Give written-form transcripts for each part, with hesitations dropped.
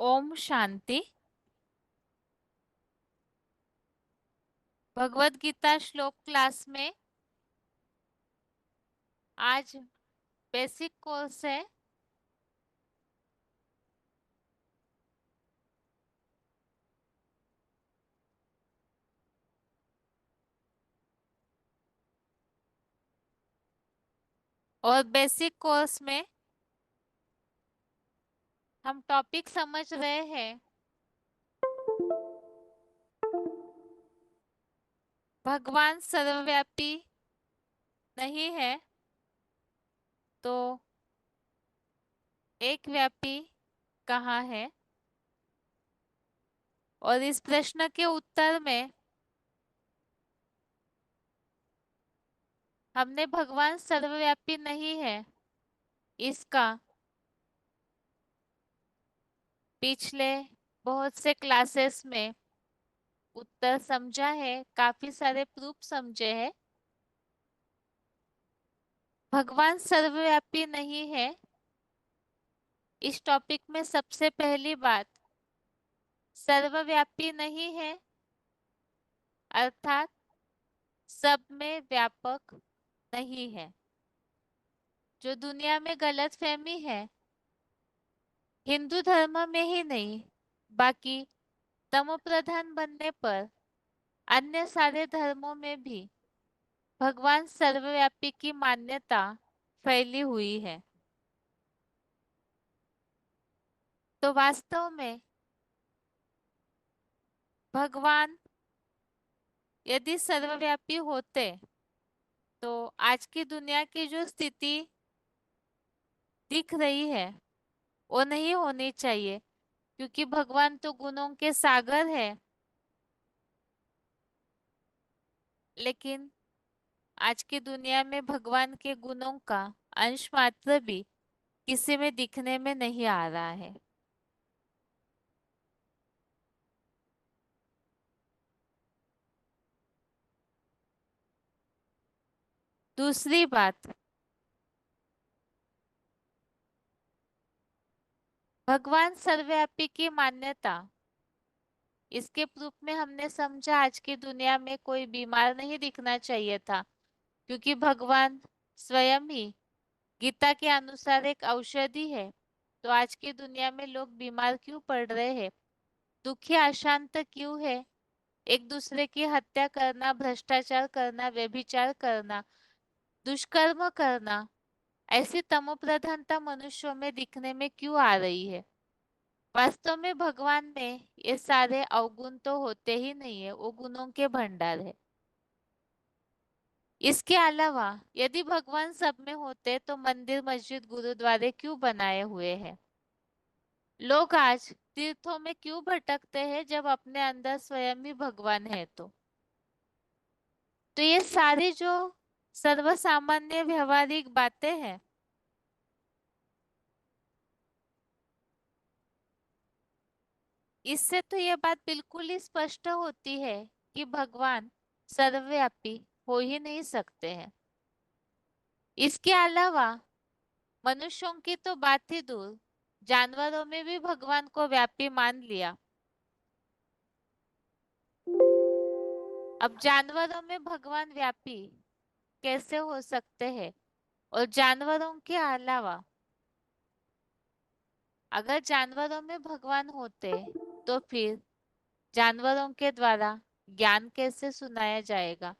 ओम शांति। भगवत गीता श्लोक क्लास में आज बेसिक कोर्स है। और बेसिक कोर्स में हम टॉपिक समझ रहे हैं। भगवान सर्वव्यापी नहीं है तो एक व्यापी कहाँ है। और इस प्रश्न के उत्तर में हमने भगवान सर्वव्यापी नहीं है इसका पिछले बहुत से क्लासेस में उत्तर समझा है, काफी सारे प्रूफ समझे हैं। भगवान सर्वव्यापी नहीं है इस टॉपिक में सबसे पहली बात, सर्वव्यापी नहीं है अर्थात सब में व्यापक नहीं है। जो दुनिया में गलतफहमी है, हिंदू धर्म में ही नहीं बाकी तमो प्रधान बनने पर अन्य सारे धर्मों में भी भगवान सर्वव्यापी की मान्यता फैली हुई है। तो वास्तव में भगवान यदि सर्वव्यापी होते तो आज की दुनिया की जो स्थिति दिख रही है वो नहीं होनी चाहिए, क्योंकि भगवान तो गुणों के सागर है। लेकिन आज की दुनिया में भगवान के गुणों का अंश मात्र भी किसी में दिखने में नहीं आ रहा है। दूसरी बात, भगवान सर्वव्यापी की मान्यता इसके प्रूफ में हमने समझा आज की दुनिया में कोई बीमार नहीं दिखना चाहिए था, क्योंकि भगवान स्वयं ही गीता के अनुसार एक औषधि है। तो आज की दुनिया में लोग बीमार क्यों पड़ रहे हैं, दुखी अशांत क्यों है, एक दूसरे की हत्या करना, भ्रष्टाचार करना, व्यभिचार करना, दुष्कर्म करना, ऐसी तमोप्रधानता मनुष्यों में दिखने में क्यों आ रही है। वास्तव में भगवान में ये सारे अवगुण तो होते ही नहीं है, वो गुणों के भंडार है। इसके अलावा यदि भगवान सब में होते तो मंदिर, मस्जिद, गुरुद्वारे क्यों बनाए हुए हैं। लोग आज तीर्थों में क्यों भटकते हैं जब अपने अंदर स्वयं ही भगवान है। तो ये सारी जो सर्वसामान्य व्यवहारिक बातें हैं, इससे तो ये बात बिल्कुल ही स्पष्ट होती है कि भगवान सर्वव्यापी हो ही नहीं सकते हैं। इसके अलावा मनुष्यों की तो बात ही दूर, जानवरों में भी भगवान को व्यापी मान लिया। अब जानवरों में भगवान व्यापी कैसे हो सकते हैं। और जानवरों के अलावा अगर जानवरों में भगवान होते तो फिर जानवरों के द्वारा ज्ञान कैसे सुनाया जाएगा।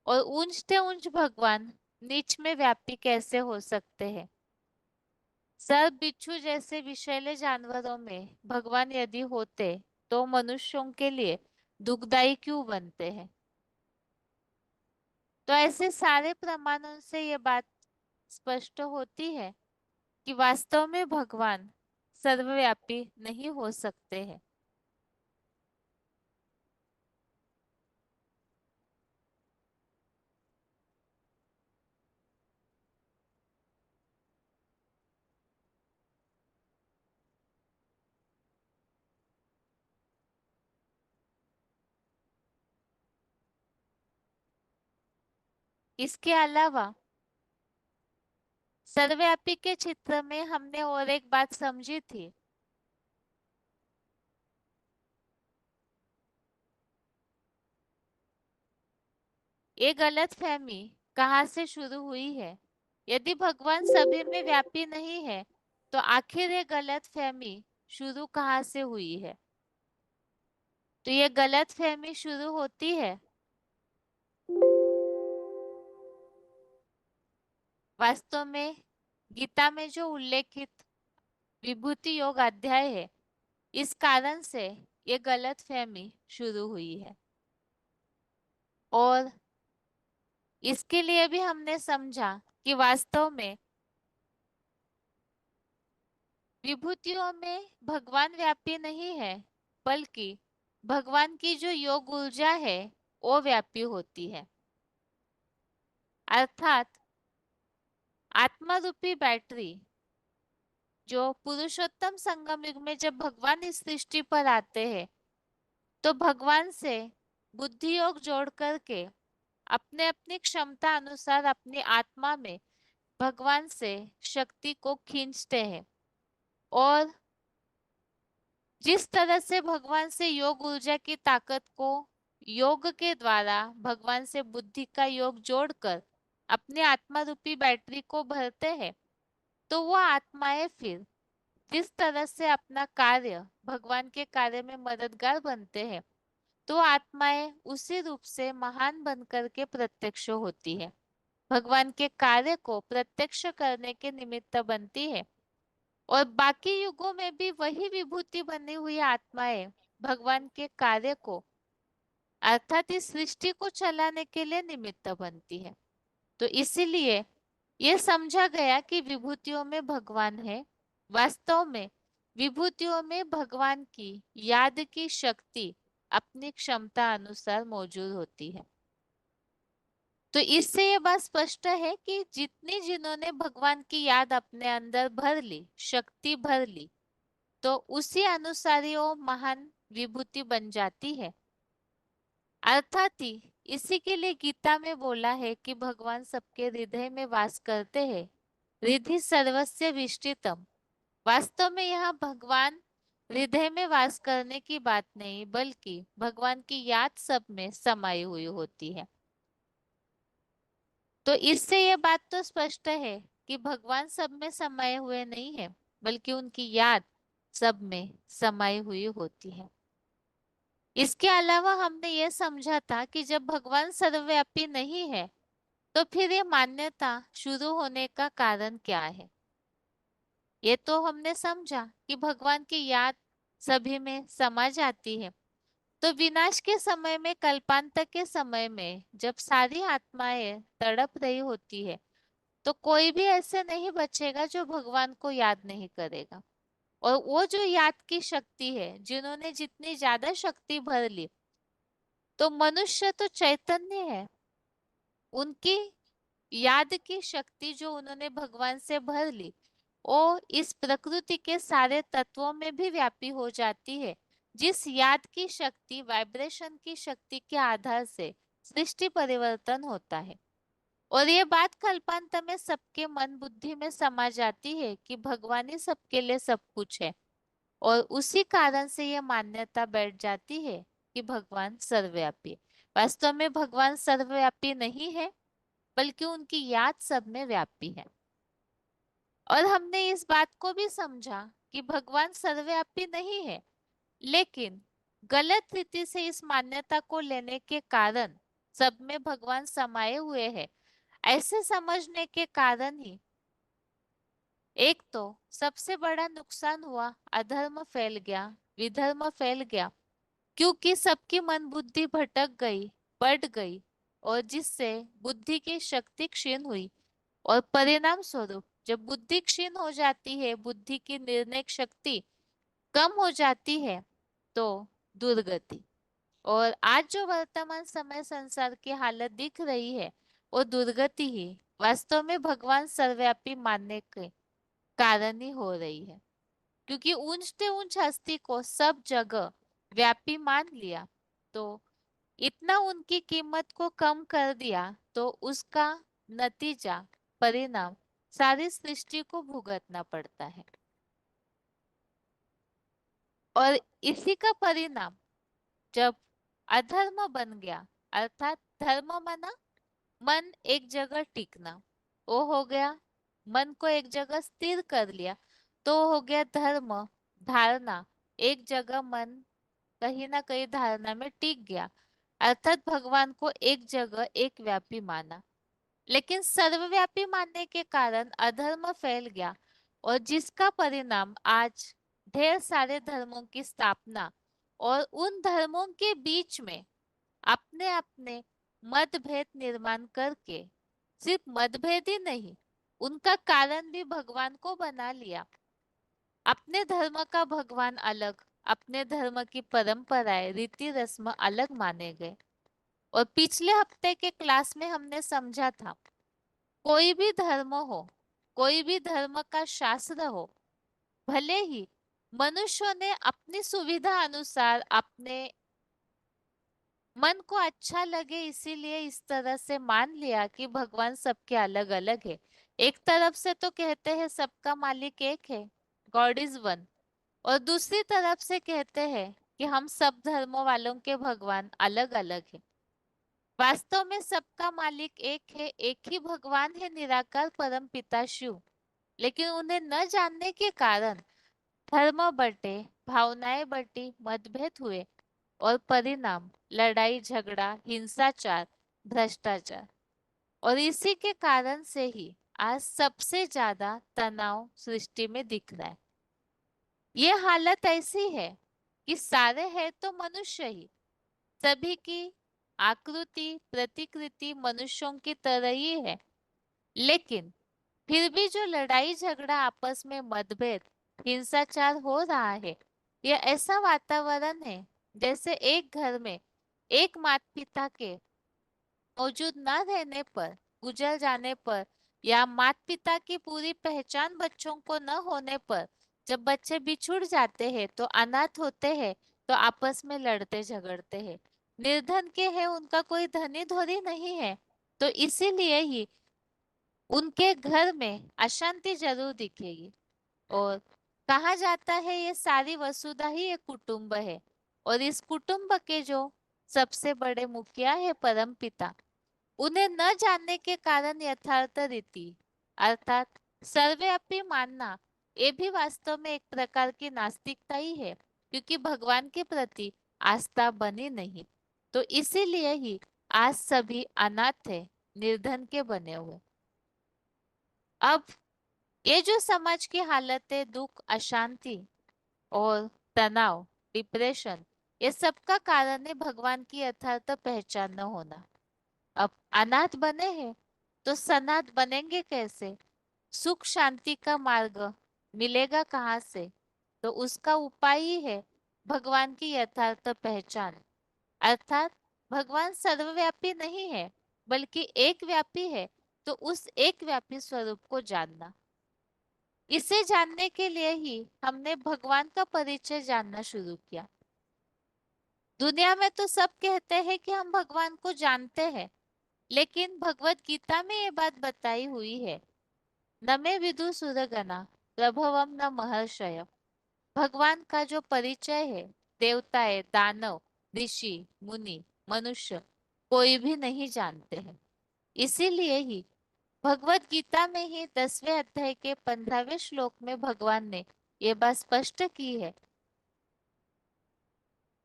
और ऊंचते ऊंच भगवान नीच में व्यापी कैसे हो सकते हैं। सर्प, बिच्छू जैसे विषैले जानवरों में भगवान यदि होते तो मनुष्यों के लिए दुखदाई क्यों बनते हैं। तो ऐसे सारे प्रमाणों से ये बात स्पष्ट होती है कि वास्तव में भगवान सर्वव्यापी नहीं हो सकते हैं। इसके अलावा सर्वव्यापी के चित्र में हमने और एक बात समझी थी ये गलतफहमी कहाँ से शुरू हुई है? यदि भगवान सभी में व्यापी नहीं है, तो आखिर ये गलतफहमी शुरू कहाँ से हुई है? तो ये गलतफहमी शुरू होती है वास्तव में गीता में जो उल्लेखित विभूति योग अध्याय है, इस कारण से ये गलतफहमी शुरू हुई है। और इसके लिए भी हमने समझा कि वास्तव में विभूतियों में भगवान व्यापी नहीं है, बल्कि भगवान की जो योग ऊर्जा है वो व्यापी होती है। अर्थात आत्मा रूपी बैटरी जो पुरुषोत्तम संगम युग में जब भगवान इस सृष्टि पर आते हैं, तो भगवान से बुद्धि योग जोड़ करके अपने अपनी क्षमता अनुसार अपनी आत्मा में भगवान से शक्ति को खींचते हैं। और जिस तरह से भगवान से योग ऊर्जा की ताकत को योग के द्वारा भगवान से बुद्धि का योग जोड़कर अपनी आत्मा रूपी बैटरी को भरते हैं, तो वह आत्माएं फिर जिस तरह से अपना कार्य भगवान के कार्य में मददगार बनते हैं, तो आत्माएं उसी रूप से महान बनकर के प्रत्यक्ष होती है, भगवान के कार्य को प्रत्यक्ष करने के निमित्त बनती है। और बाकी युगों में भी वही विभूति बनी हुई आत्माएं भगवान के कार्य को अर्थात इस सृष्टि को चलाने के लिए निमित्त बनती है। तो इसीलिए यह समझा गया कि विभूतियों में भगवान है। वास्तव में विभूतियों में भगवान की याद की शक्ति अपनी क्षमता अनुसार मौजूद होती है। तो इससे ये बात स्पष्ट है कि जिन्होंने भगवान की याद अपने अंदर भर ली, शक्ति भर ली, तो उसी अनुसार ही वो महान विभूति बन जाती है। अर्थात ही इसी के लिए गीता में बोला है कि भगवान सबके हृदय में वास करते हैं, हृदय सर्वस्य विष्टितम। वास्तव में यहाँ भगवान हृदय में वास करने की बात नहीं, बल्कि भगवान की याद सब में समाई हुई होती है। तो इससे ये बात तो स्पष्ट है कि भगवान सब में समाये हुए नहीं है, बल्कि उनकी याद सब में समाई हुई होती है। इसके अलावा हमने ये समझा था कि जब भगवान सर्वव्यापी नहीं है, तो फिर ये मान्यता शुरू होने का कारण क्या है? ये तो हमने समझा कि भगवान की याद सभी में समा जाती है। तो विनाश के समय में, कल्पांत के समय में जब सारी आत्माएं तड़प रही होती है, तो कोई भी ऐसे नहीं बचेगा जो भगवान को याद नहीं करेगा। और वो जो याद की शक्ति है, जिन्होंने जितनी ज्यादा शक्ति भर ली, तो मनुष्य तो चैतन्य है, उनकी याद की शक्ति जो उन्होंने भगवान से भर ली, वो इस प्रकृति के सारे तत्वों में भी व्यापी हो जाती है। जिस याद की शक्ति, वाइब्रेशन की शक्ति के आधार से सृष्टि परिवर्तन होता है। और ये बात कल्पांत में सबके मन बुद्धि में समा जाती है कि भगवान ही सबके लिए सब कुछ है। और उसी कारण से ये मान्यता बैठ जाती है कि भगवान सर्वव्यापी है। वास्तव में भगवान सर्वव्यापी नहीं है, बल्कि उनकी याद सब में व्यापी है। और हमने इस बात को भी समझा कि भगवान सर्वव्यापी नहीं है, लेकिन गलत रीति से इस मान्यता को लेने के कारण सब में भगवान समाये हुए हैं, ऐसे समझने के कारण ही एक तो सबसे बड़ा नुकसान हुआ, अधर्म फैल गया, विधर्म फैल गया, क्योंकि सबकी मन बुद्धि भटक गई, बढ़ गई, और जिससे बुद्धि की शक्ति क्षीण हुई। और परिणाम स्वरूप जब बुद्धि क्षीण हो जाती है, बुद्धि की निर्णय शक्ति कम हो जाती है, तो दुर्गति। और आज जो वर्तमान समय संसार की हालत दिख रही है, वो दुर्गति ही वास्तव में भगवान सर्वव्यापी मानने के कारण ही हो रही है। क्योंकि ऊंचते ऊंच हस्ती को सब जगह व्यापी मान लिया, तो इतना उनकी कीमत को कम कर दिया, तो उसका नतीजा, परिणाम सारी सृष्टि को भुगतना पड़ता है। और इसी का परिणाम जब अधर्म बन गया, अर्थात धर्म माना मन एक जगह टिकना, वो हो गया। मन को एक जगह स्थिर कर लिया तो हो गया धर्म। धारणा, एक जगह मन कहीं ना कहीं धारणा में टिक गया, अर्थात भगवान को एक जगह एक व्यापी माना। लेकिन सर्वव्यापी मानने के कारण अधर्म फैल गया, और जिसका परिणाम आज ढेर सारे धर्मों की स्थापना, और उन धर्मों के बीच में अपने अपने मतभेद निर्माण करके, सिर्फ मतभेद ही नहीं, उनका कारण भी भगवान को बना लिया। अपने धर्म का भगवान अलग, अपने धर्म की परंपराएं रीति रस्म अलग माने गए। और पिछले हफ्ते के क्लास में हमने समझा था, कोई भी धर्म हो, कोई भी धर्म का शास्त्र हो, भले ही मनुष्यों ने अपनी सुविधा अनुसार अपने मन को अच्छा लगे इसीलिए इस तरह से मान लिया कि भगवान सबके अलग अलग है। एक तरफ से तो कहते हैं सबका मालिक एक है, गॉड इज वन, और दूसरी तरफ से कहते हैं कि हम सब धर्मों वालों के भगवान अलग अलग है। वास्तव में सबका मालिक एक है, एक ही भगवान है, निराकार परम पिता शिव। लेकिन उन्हें न जानने के कारण धर्म बटे, भावनाएं बटी, मतभेद हुए, और परिणाम लड़ाई झगड़ा, हिंसाचार, भ्रष्टाचार। और इसी के कारण से ही आज सबसे ज्यादा तनाव सृष्टि में दिख रहा है। ये हालत ऐसी है कि सारे हैं तो मनुष्य ही, सभी की आकृति प्रतिकृति मनुष्यों की तरह ही है, लेकिन फिर भी जो लड़ाई झगड़ा, आपस में मतभेद, हिंसाचार हो रहा है, यह ऐसा वातावरण है जैसे एक घर में एक माता पिता के मौजूद न रहने पर, गुजर जाने पर, या माता पिता की पूरी पहचान बच्चों को न होने पर, जब बच्चे बिछुड़ जाते हैं तो अनाथ होते हैं, तो आपस में लड़ते झगड़ते हैं। निर्धन के हैं, उनका कोई धनी धोरी नहीं है, तो इसीलिए ही उनके घर में अशांति जरूर दिखेगी। और कहा जाता है ये सारी वसुधा ही एक कुटुंब है, और इस कुटुंब के जो सबसे बड़े मुखिया है परम पिता, उन्हें न जानने के कारण यथार्थ रीति अर्थात सर्वव्यापी मानना, ये भी वास्तव में एक प्रकार की नास्तिकता ही है, क्योंकि भगवान के प्रति आस्था बनी नहीं। तो इसीलिए ही आज सभी अनाथ है, निर्धन के बने हुए। अब ये जो समाज की हालत है, दुख, अशांति और तनाव, डिप्रेशन, ये सबका कारण है भगवान की यथार्थ पहचान न होना। अब अनाथ बने हैं तो सनाथ बनेंगे कैसे? सुख शांति का मार्ग मिलेगा कहाँ से? तो उसका उपाय ही है भगवान की यथार्थ पहचान। अर्थात भगवान सर्वव्यापी नहीं है, बल्कि एक व्यापी है, तो उस एक व्यापी स्वरूप को जानना। इसे जानने के लिए ही हमने भगवान का परिचय जानना शुरू किया। दुनिया में तो सब कहते हैं कि हम भगवान को जानते हैं, लेकिन भगवत गीता में ये बात बताई हुई है, न मे विदु सुरगना प्रभवम न महर्षय। भगवान का जो परिचय है, देवताएं, दानव, ऋषि, मुनि, मनुष्य कोई भी नहीं जानते हैं। इसीलिए ही भगवत गीता में ही 10वें अध्याय के 15वें श्लोक में भगवान ने ये बात स्पष्ट की है।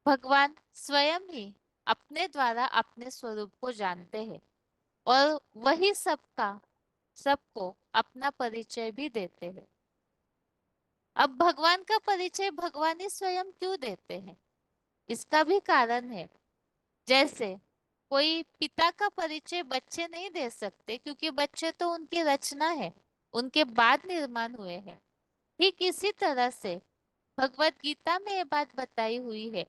भगवान स्वयं ही अपने द्वारा अपने स्वरूप को जानते हैं, और वही सबको अपना परिचय भी देते हैं। अब भगवान का परिचय भगवान ही स्वयं क्यों देते हैं? इसका भी कारण है। जैसे कोई पिता का परिचय बच्चे नहीं दे सकते, क्योंकि बच्चे तो उनकी रचना है, उनके बाद निर्माण हुए हैं। ठीक इसी तरह से भगवत गीता में ये बात बताई हुई है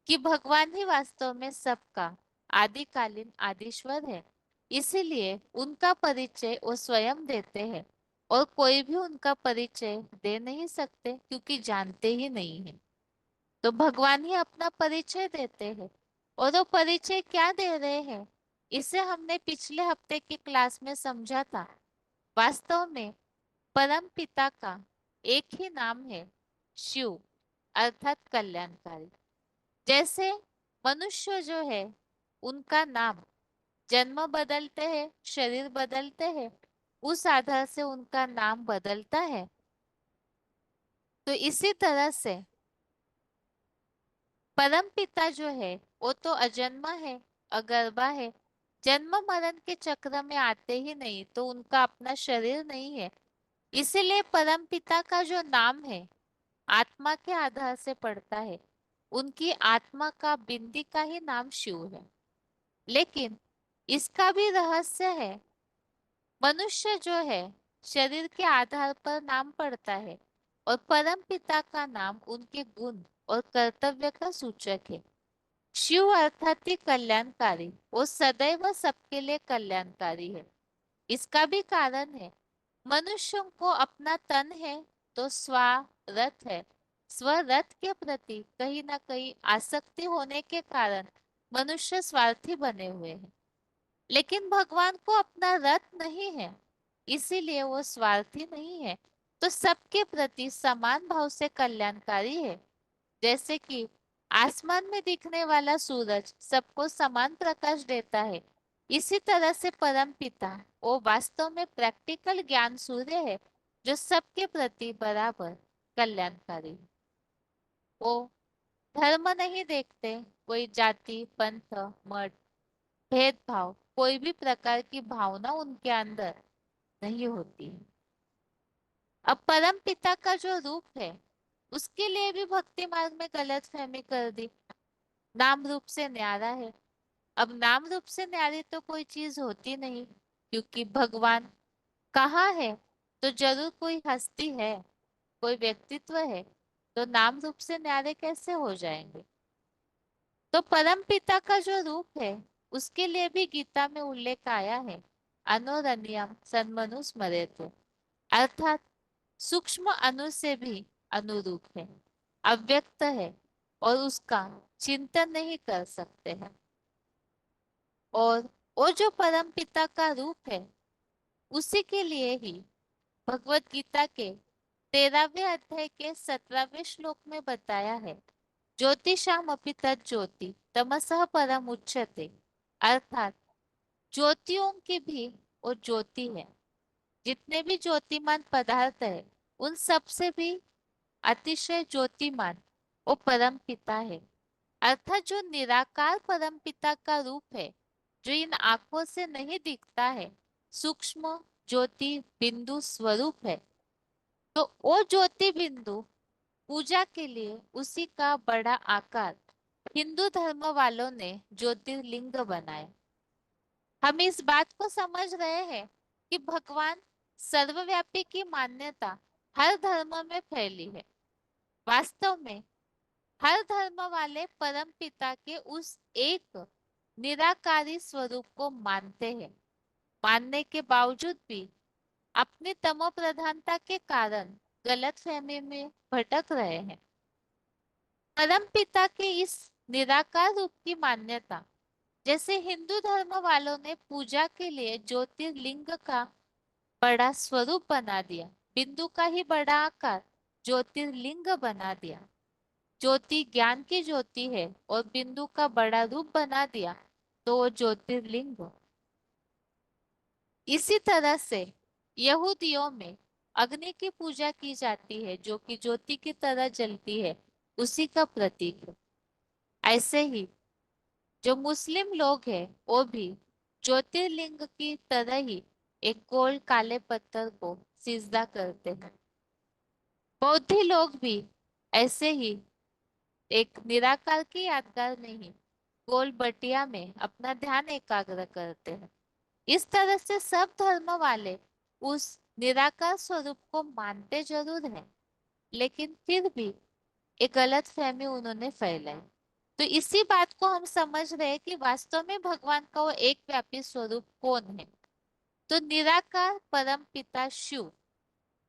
कि भगवान ही वास्तव में सबका आदिकालीन आदिश्वर है। इसीलिए उनका परिचय वो स्वयं देते हैं, और कोई भी उनका परिचय दे नहीं सकते, क्योंकि जानते ही नहीं है। तो भगवान ही अपना परिचय देते हैं, और वो परिचय क्या दे रहे हैं, इसे हमने पिछले हफ्ते की क्लास में समझा था। वास्तव में परम पिता का एक ही नाम है, शिव, अर्थात कल्याणकारी। जैसे मनुष्य जो है, उनका नाम जन्म बदलते हैं, शरीर बदलते हैं, उस आधार से उनका नाम बदलता है। तो इसी तरह से परम पिता जो है वो तो अजन्मा है, अगर्भा है, जन्म मरण के चक्र में आते ही नहीं, तो उनका अपना शरीर नहीं है। इसीलिए परम पिता का जो नाम है आत्मा के आधार से पड़ता है। उनकी आत्मा का बिंदी का ही नाम शिव है। लेकिन इसका भी रहस्य है, मनुष्य जो है शरीर के आधार पर नाम पड़ता है, और परम पिता का नाम उनके गुण और कर्तव्य का सूचक है। शिव अर्थात ही कल्याणकारी, वो सदैव सबके लिए कल्याणकारी है। इसका भी कारण है, मनुष्यों को अपना तन है तो स्वार्थ है। स्वरथ के प्रति कहीं ना कहीं आसक्ति होने के कारण मनुष्य स्वार्थी बने हुए हैं। लेकिन भगवान को अपना रथ नहीं है, इसीलिए वो स्वार्थी नहीं है, तो सबके प्रति समान भाव से कल्याणकारी है। जैसे कि आसमान में दिखने वाला सूरज सबको समान प्रकाश देता है, इसी तरह से परम पिता वो वास्तव में प्रैक्टिकल ज्ञान सूर्य है, जो सबके प्रति बराबर कल्याणकारी है। वो धर्म नहीं देखते, कोई जाति पंथ मत भेदभाव कोई भी प्रकार की भावना उनके अंदर नहीं होती है। अब परम पिता का जो रूप है उसके लिए भी भक्ति मार्ग में गलत फहमी कर दी। नाम रूप से न्यारा है। अब नाम रूप से न्यारी तो कोई चीज होती नहीं, क्योंकि भगवान कहाँ है तो जरूर कोई हस्ती है, कोई व्यक्तित्व है, तो नाम रूप से न्यारे कैसे हो जाएंगे। तो परम पिता का जो रूप है उसके लिए भी गीता में उल्लेख आया है, अनोरण्यम सन्मनु स्मरेतु, अर्थात सूक्ष्म अणु से भी अनुरूप है, अव्यक्त है, और उसका चिंतन नहीं कर सकते हैं। और वो जो परम पिता का रूप है उसी के लिए ही भगवत गीता के 13वें अध्याय के 17वें श्लोक में बताया है, ज्योतिषाम अपि तत् ज्योति तमसः परम उच्यते, अर्थात ज्योतियों की भी वो ज्योति है। जितने भी ज्योतिमान पदार्थ है उन सब से भी अतिशय ज्योतिमान वो परम पिता है। अर्थात जो निराकार परम पिता का रूप है, जो इन आंखों से नहीं दिखता है, सूक्ष्म ज्योति बिंदु स्वरूप है। तो वो ज्योति बिंदु पूजा के लिए उसी का बड़ा आकार हिंदू धर्म वालों ने ज्योतिर्लिंग बनाया। हम इस बात को समझ रहे हैं कि भगवान सर्वव्यापी की मान्यता हर धर्म में फैली है। वास्तव में हर धर्म वाले परम पिता के उस एक निराकारी स्वरूप को मानते हैं। मानने के बावजूद भी अपनी तमो प्रधानता के कारण गलत फहमी में भटक रहे हैं। परम पिता के इस निराकार रूप की मान्यता, जैसे हिंदू धर्म वालों ने पूजा के लिए ज्योतिर्लिंग का बड़ा स्वरूप बना दिया, बिंदु का ही बड़ा आकार ज्योतिर्लिंग बना दिया, ज्योति ज्ञान की ज्योति है और बिंदु का बड़ा रूप बना दिया, तो वो ज्योतिर्लिंग। इसी तरह से यहूदियों में अग्नि की पूजा की जाती है, जो कि ज्योति की तरह जलती है, उसी का प्रतीक है। ऐसे ही जो मुस्लिम लोग हैं वो भी ज्योतिर्लिंग की तरह ही एक गोल काले पत्थर को सिजदा करते हैं। बौद्धि लोग भी ऐसे ही एक निराकार की यादगार में ही गोल बटिया में अपना ध्यान एकाग्र करते हैं। इस तरह से सब धर्म वाले उस निराकार स्वरूप को मानते जरूर हैं, लेकिन फिर भी एक गलत फहमी उन्होंने फैलाई। तो इसी बात को हम समझ रहे हैं कि वास्तव में भगवान का वो एक व्यापी स्वरूप कौन है। तो निराकार परम पिता शिव,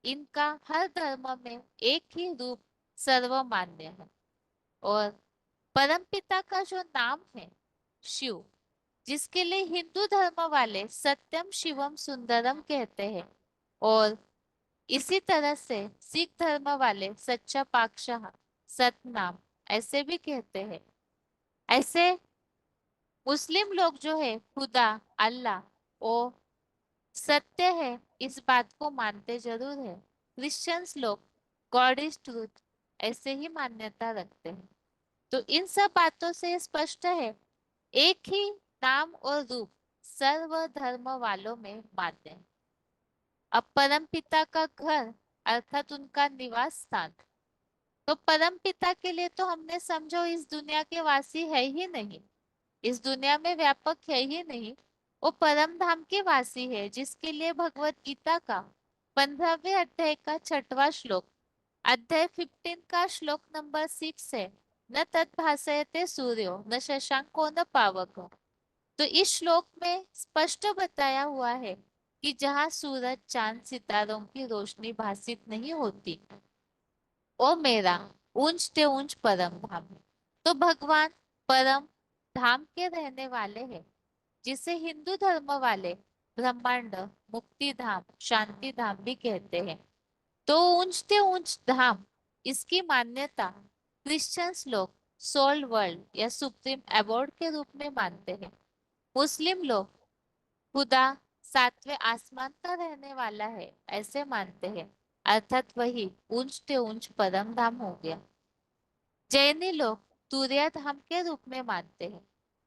इनका हर धर्म में एक ही रूप सर्वमान्य है। और परम पिता का जो नाम है शिव, जिसके लिए हिंदू धर्म वाले सत्यम शिवम सुंदरम कहते हैं, और इसी तरह से सिख धर्म वाले सच्चा पातशाह सतनाम ऐसे भी कहते हैं। ऐसे मुस्लिम लोग जो है खुदा, अल्लाह ओ सत्य है, इस बात को मानते जरूर है। क्रिश्चियंस लोग गॉड इज ट्रूथ ऐसे ही मान्यता रखते हैं। तो इन सब बातों से स्पष्ट है, एक ही नाम और रूप सर्व धर्म वालों में मान्य है। अब परम पिता का घर अर्थात उनका निवास स्थान, तो परम पिता के लिए तो हमने समझो इस दुनिया के वासी है ही नहीं, इस दुनिया में व्यापक है ही नहीं। वो परम धाम के वासी है, जिसके लिए भगवत गीता का 15वें अध्याय का 6वां श्लोक, अध्याय 15 का श्लोक नंबर 6 है। न तद्भासयते सूर्यो न शशांको न पावक। तो इस श्लोक में स्पष्ट बताया हुआ है कि जहाँ सूरज चांद सितारों की रोशनी भासित नहीं होती, ओ मेरा ऊंच ते ऊंच परम धाम है। तो भगवान परम धाम के रहने वाले हैं, जिसे हिंदू धर्म वाले ब्रह्मांड, मुक्ति धाम, शांति धाम भी कहते हैं। तो ऊंच ते ऊंच धाम, इसकी मान्यता क्रिश्चियंस लोग सोल वर्ल्ड या सुप्रीम अबोर्ड के रूप में मानते हैं। मुस्लिम लोग खुदा 7वें आसमान का रहने वाला है ऐसे मानते हैं, अर्थात वही ऊंच ते ऊंच परम धाम हो गया। जैनी लोग तुरीय धाम के रूप में मानते हैं।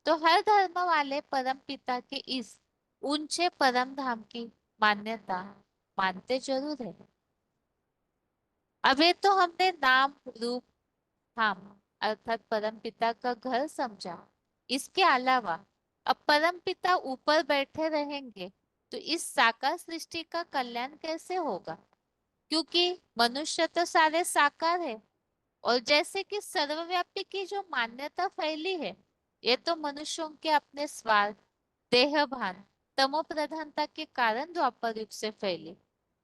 तो हर धर्म वाले परम पिता के इस ऊंचे परम धाम की मान्यता मानते जरूर है। अब ये तो हमने नाम रूप धाम अर्थात परम पिता का घर समझा। इसके अलावा अब परम पिता ऊपर बैठे रहेंगे तो इस साकार सृष्टि का कल्याण कैसे होगा, क्योंकि मनुष्य तो सारे साकार है। और जैसे कि सर्वव्यापी की जो मान्यता फैली है, ये तो मनुष्यों के अपने स्वार्थ, देह भान, तमो प्रधानता के कारण द्वापर युग से फैली।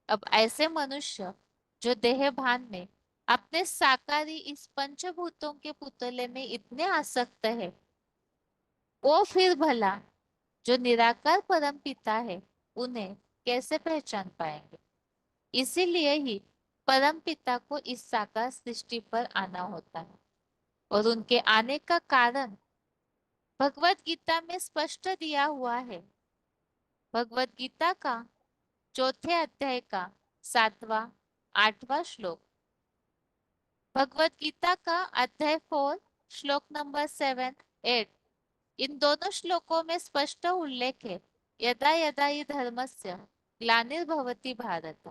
अब ऐसे मनुष्य जो देह भान में अपने साकारी इस पंचभूतों के पुतले में इतने आसक्त है, वो फिर भला जो निराकार परम पिता है उन्हें कैसे पहचान पाएंगे। इसीलिए ही परम पिता को इस साकार सृष्टि पर आना होता है। और उनके आने का कारण भगवत गीता में स्पष्ट दिया हुआ है। भगवत गीता का चौथे अध्याय का 7वां 8वां श्लोक, भगवत गीता का अध्याय 4 श्लोक नंबर 7 8, इन दोनों श्लोकों में स्पष्ट उल्लेख है, यदा यदा हि धर्मस्य ग्लानिर्भवति भारत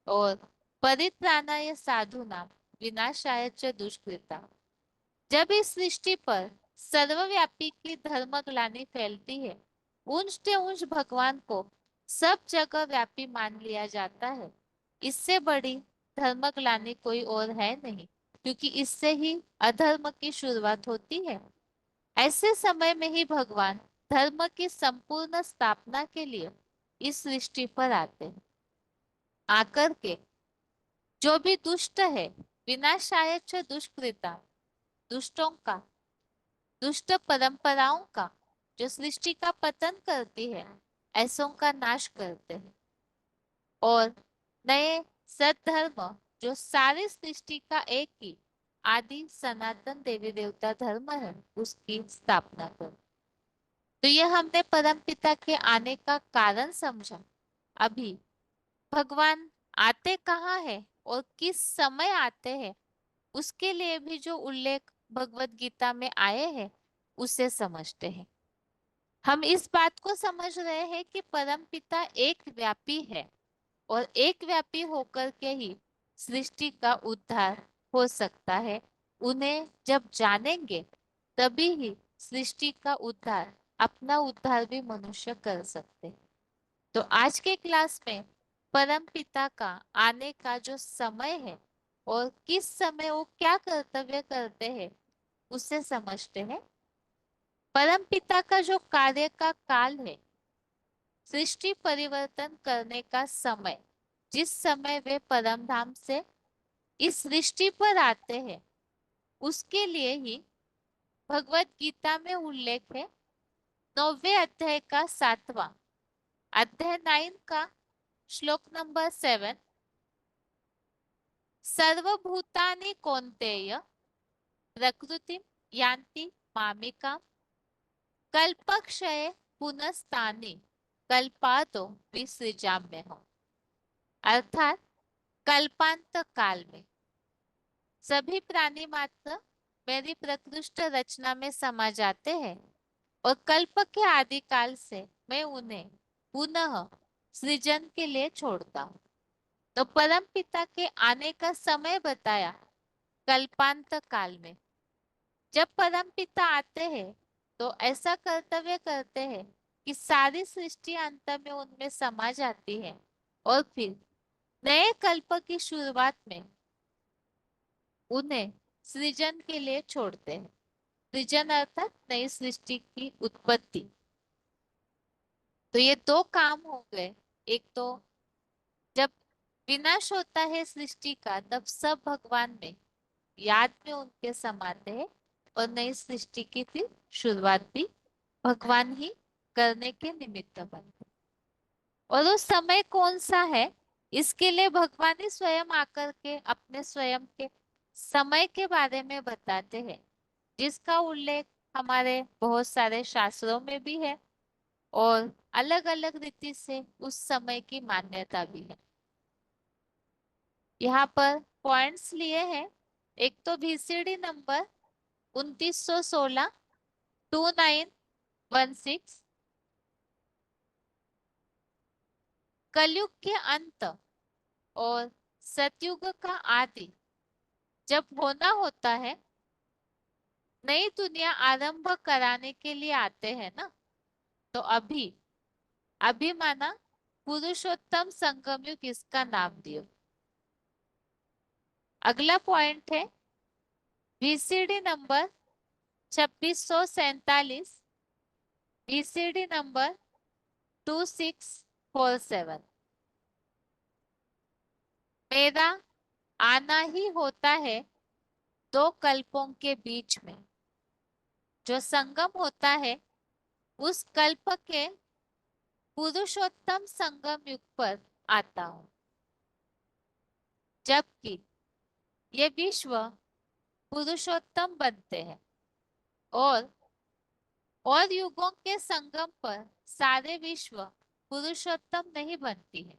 और परित्राणाय साधूनां विनाशाय च दुष्कृता। जब इस सृष्टि पर सर्वव्यापी की धर्म ग्लानि फैलती है, ऊंच से ऊंच भगवान को सब जगह व्यापी मान लिया जाता है। इससे बड़ी धर्म ग्लानि कोई और है नहीं, क्योंकि इससे ही अधर्म की शुरुआत होती है। ऐसे समय में ही भगवान धर्म की संपूर्ण स्थापना के लिए इस सृष्टि पर आते हैं। आकर के जो भी दुष्ट है, विनाशाय च दुष्कृता, दुष्टों का, दुष्ट परंपराओं का, जो सृष्टि का पतन करती है, ऐसों का नाश करते हैं। और नए सद्धर्म जो सारी सृष्टि का एक ही आदि सनातन देवी देवता धर्म है, उसकी स्थापना कर। तो ये हमने परम पिता के आने का कारण समझा। अभी भगवान आते कहाँ है और किस समय आते हैं, उसके लिए भी जो उल्लेख भगवत गीता में आए हैं उसे समझते हैं। हम इस बात को समझ रहे हैं कि परम पिता एक व्यापी है और एक व्यापी होकर के ही सृष्टि का उद्धार हो सकता है। उन्हें जब जानेंगे तभी ही सृष्टि का उद्धार, अपना उद्धार भी मनुष्य कर सकते हैं। तो आज के क्लास में परम पिता का आने का जो समय है और किस समय वो क्या कर्तव्य करते हैं उसे समझते हैं। परम पिता का जो कार्य का काल है, सृष्टि परिवर्तन करने का समय, जिस समय वे परम धाम से इस सृष्टि पर आते हैं, उसके लिए ही भगवत गीता में उल्लेख है। 9वें अध्याय का 7वां, अध्याय 9 का श्लोक नंबर 7, सर्वभूतानि कौन्तेय प्रकृतिम यान्ति मामिका कल्पक्षय पुनस्तानि कल्पातो विसृजाम्य हो। अर्थात कल्पांत काल में सभी प्राणी मात्र मेरी प्रकृष्ट रचना में समा जाते हैं और कल्प के आदि काल से मैं उन्हें पुनः सृजन के लिए छोड़ता हूँ। तो परम पिता के आने का समय बताया कल्पांत काल में। जब परम पिता आते हैं तो ऐसा कर्तव्य करते हैं कि सारी सृष्टि अंत में उनमें समा जाती है और फिर नए कल्प की शुरुआत में उन्हें सृजन के लिए छोड़ते हैं। सृजन अर्थात नई सृष्टि की उत्पत्ति। तो ये दो काम हो गए। एक तो जब विनाश होता है सृष्टि का तब सब भगवान में याद में उनके समाते हैं और नई सृष्टि की फिर शुरुआत भी भगवान ही करने के निमित्त बनते हैं। और वो समय कौन सा है इसके लिए भगवान ही स्वयं आकर के अपने स्वयं के समय के बारे में बताते हैं, जिसका उल्लेख हमारे बहुत सारे शास्त्रों में भी है और अलग अलग रीति से उस समय की मान्यता भी है। यहाँ पर पॉइंट्स लिए हैं। एक तो VCD नंबर 2916 2916। कलयुग के अंत और सतयुग का आदि जब होना होता है, नई दुनिया आरंभ कराने के लिए आते हैं ना, तो अभी अभी माना पुरुषोत्तम संगम युग इसका नाम दियो। अगला पॉइंट है VCD नंबर 2647 VCD नंबर 2647। मेरा आना ही होता है दो कल्पों के बीच में, जो संगम होता है उस कल्प के पुरुषोत्तम संगम युग पर आता हूँ, जबकि ये विश्व पुरुषोत्तम बनते हैं और युगों के संगम पर सारे विश्व पुरुषोत्तम नहीं बनती है।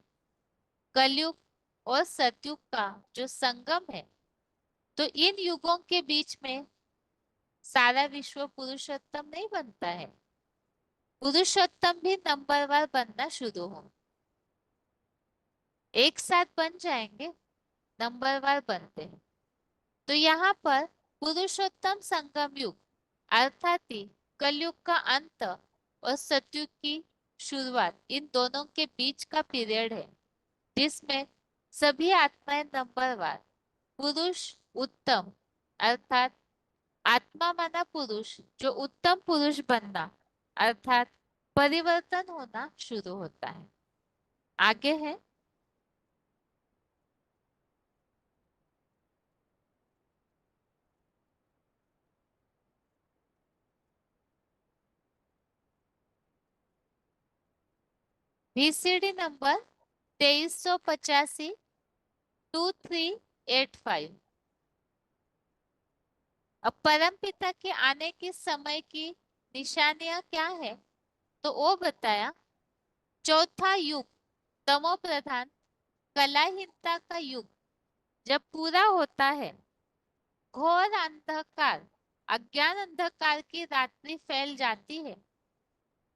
कलयुग और सतयुग का जो संगम है, तो इन युगों के बीच में सारा विश्व पुरुषोत्तम नहीं बनता है। पुरुषोत्तम भी नंबरवार बनना शुरू हो, एक साथ बन जाएंगे, नंबरवार बनते हैं। तो यहाँ पर पुरुषोत्तम संगम युग अर्थात ही कलयुग का अंत और सतयुग की शुरुआत, इन दोनों के बीच का पीरियड है, जिसमें सभी आत्माएं नंबरवार पुरुष उत्तम अर्थात आत्मा माना पुरुष जो उत्तम पुरुष बनना अर्थात परिवर्तन होना शुरू होता है। आगे है VCD नंबर 2385 2385। अब परम पिता के आने के समय की निशानियां क्या है, तो वो बताया चौथा युग तमो प्रधान कलाहीनता का युग जब पूरा होता है, घोर अंधकार अज्ञान अंधकार की रात्रि फैल जाती है।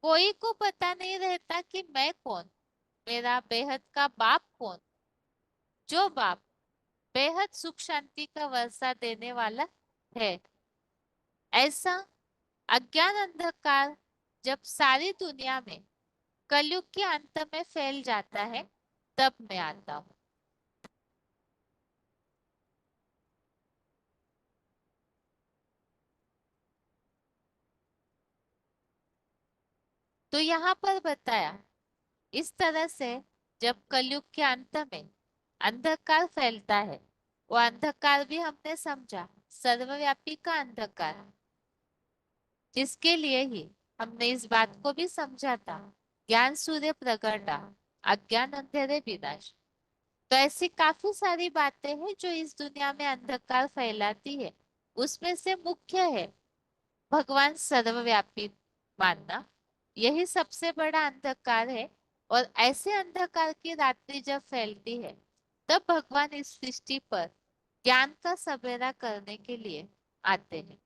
कोई को पता नहीं रहता कि मैं कौन, मेरा बेहद का बाप कौन, जो बाप बेहद सुख शांति का वर्षा देने वाला है। ऐसा अज्ञान अंधकार जब सारी दुनिया में कलयुग के अंत में फैल जाता है, तब मैं आता हूँ। तो यहाँ पर बताया इस तरह से जब कलयुग के अंत में अंधकार फैलता है, वो अंधकार भी हमने समझा सर्वव्यापी का अंधकार, जिसके लिए ही हमने इस बात को भी समझा था ज्ञान सूर्य प्रगटा अज्ञान अंधेरे विनाश। तो ऐसी काफी सारी बातें हैं जो इस दुनिया में अंधकार फैलाती है। उसमें से मुख्य है भगवान सर्वव्यापी, मानना यही सबसे बड़ा अंधकार है। और ऐसे अंधकार की रात्रि जब फैलती है, तब भगवान इस सृष्टि पर ज्ञान का सवेरा करने के लिए आते हैं।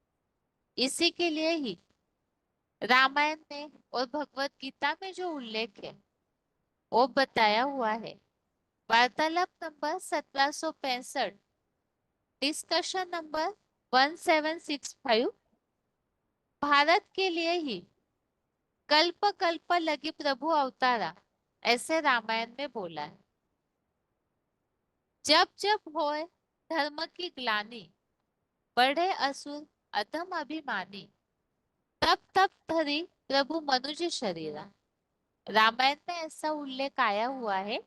इसी के लिए ही रामायण में और भगवत गीता में जो उल्लेख है वो बताया हुआ है। वार्तालाप नंबर 1765, डिस्कशन नंबर 1765, भारत के लिए ही कल्प कल्प लगी प्रभु अवतारा, ऐसे रामायण में बोला है। जब जब होए धर्म की ग्लानि, बढ़े असुर अधम अभिमानी, तब तब धरी प्रभु मनुज शरीरा। रामायण में ऐसा उल्लेख आया हुआ है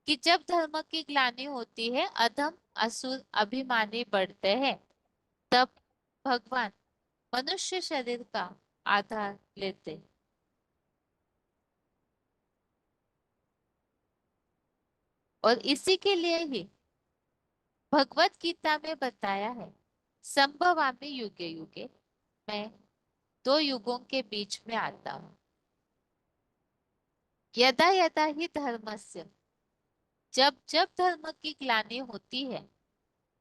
कि जब धर्म की ग्लानि होती है, अधम असुर अभिमानी बढ़ते हैं, तब भगवान मनुष्य शरीर का आधार लेते हैं। और इसी के लिए ही भगवत गीता में बताया है, संभवामि युगे युगे, मैं दो युगों के बीच में आता हूँ। यदा यदा ही धर्मस्य, जब जब धर्म की ग्लानि होती है,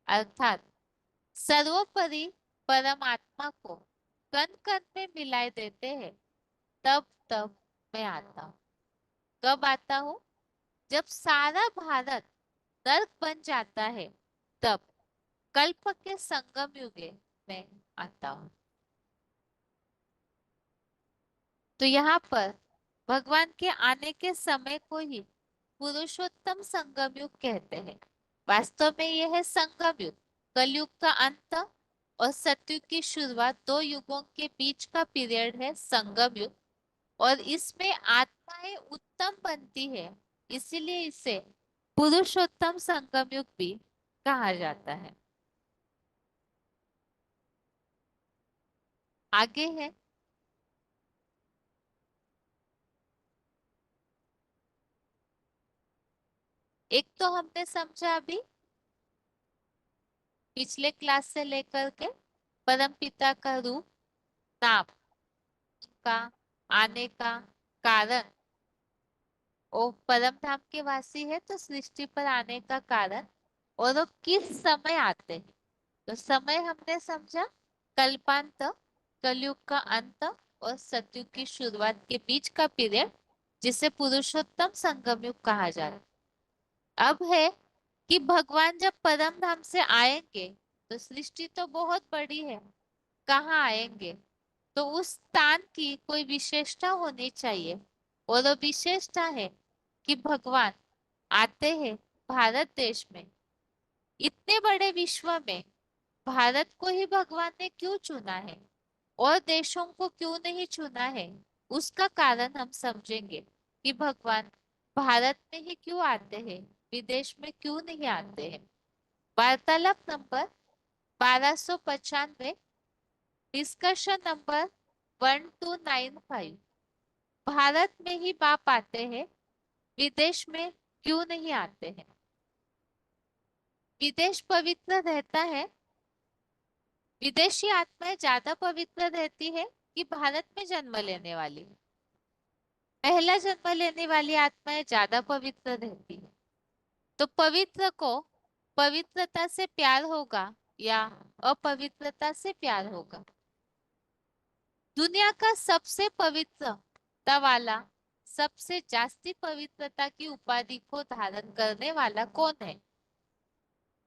अर्थात सर्वोपरि परमात्मा को कण कण में मिलाए देते हैं, तब तब मैं आता हूँ। कब आता हूँ? जब सारा भारत नर्क बन जाता है, तब कल्प के संगम युगे में आता हूँ। तो यहाँ पर भगवान के आने के समय को ही पुरुषोत्तम संगम युग कहते हैं। वास्तव में यह है संगम युग, कलयुग का अंत और सतयुग की शुरुआत, दो युगों के बीच का पीरियड है संगम युग। और इसमें आत्माएं उत्तम बनती है, इसीलिए इसे पुरुषोत्तम संगम युग भी कहा जाता है। आगे है, एक तो हमने समझा अभी पिछले क्लास से लेकर के, परम पिता का रूप, नाम, का आने का कारण, वो परम धाम के वासी है तो सृष्टि पर आने का कारण, और वो किस समय आते हैं। तो समय हमने समझा कल्पांत, कलयुग का अंत और सतयुग की शुरुआत के बीच का पीरियड, जिसे पुरुषोत्तम संगम युग कहा जाता है। अब है कि भगवान जब परम धाम से आएंगे, तो सृष्टि तो बहुत बड़ी है, कहाँ आएंगे, तो उस स्थान की कोई विशेषता होनी चाहिए। और वो विशेषता है कि भगवान आते हैं भारत देश में। इतने बड़े विश्व में भारत को ही भगवान ने क्यों चुना है और देशों को क्यों नहीं चुना है, उसका कारण हम समझेंगे कि भगवान भारत में ही क्यों आते हैं, विदेश में क्यों नहीं आते हैं। वार्तालाप नंबर 1295, डिस्कशन नंबर 1295, भारत में ही बाप आते हैं, विदेश में क्यों नहीं आते हैं। विदेश पवित्र रहता है, विदेशी आत्माएं ज्यादा पवित्र रहती है कि भारत में जन्म लेने वाली, पहला जन्म लेने वाली आत्माएं ज्यादा पवित्र रहती है। तो पवित्र को पवित्रता से प्यार होगा या अपवित्रता से प्यार होगा। दुनिया का सबसे पवित्रता वाला, सबसे जास्ती पवित्रता की उपाधि को धारण करने वाला कौन है?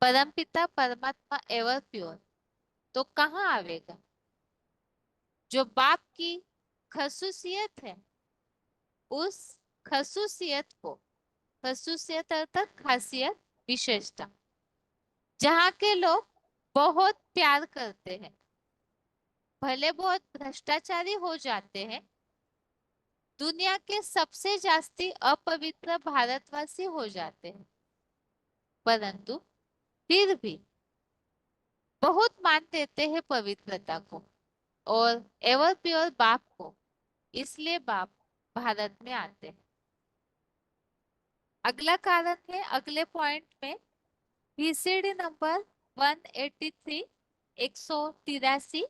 परमपिता परमात्मा एवर प्योर। तो कहाँ आवेगा? जो बाप की खसूसियत है, उस खसूसियत को, खसूसियत अर्थात खासियत, विशेषता, जहाँ के लोग बहुत प्यार करते हैं, भले बहुत भ्रष्टाचारी हो जाते हैं, दुनिया के सबसे जास्ती अपवित्र भारतवासी हो जाते हैं, परंतु फिर भी बहुत मान देते हैं पवित्रता को और एवर प्योर बाप को, इसलिए बाप भारत में आते हैं। अगला कारण है अगले पॉइंट में, VCD नंबर 183, 183,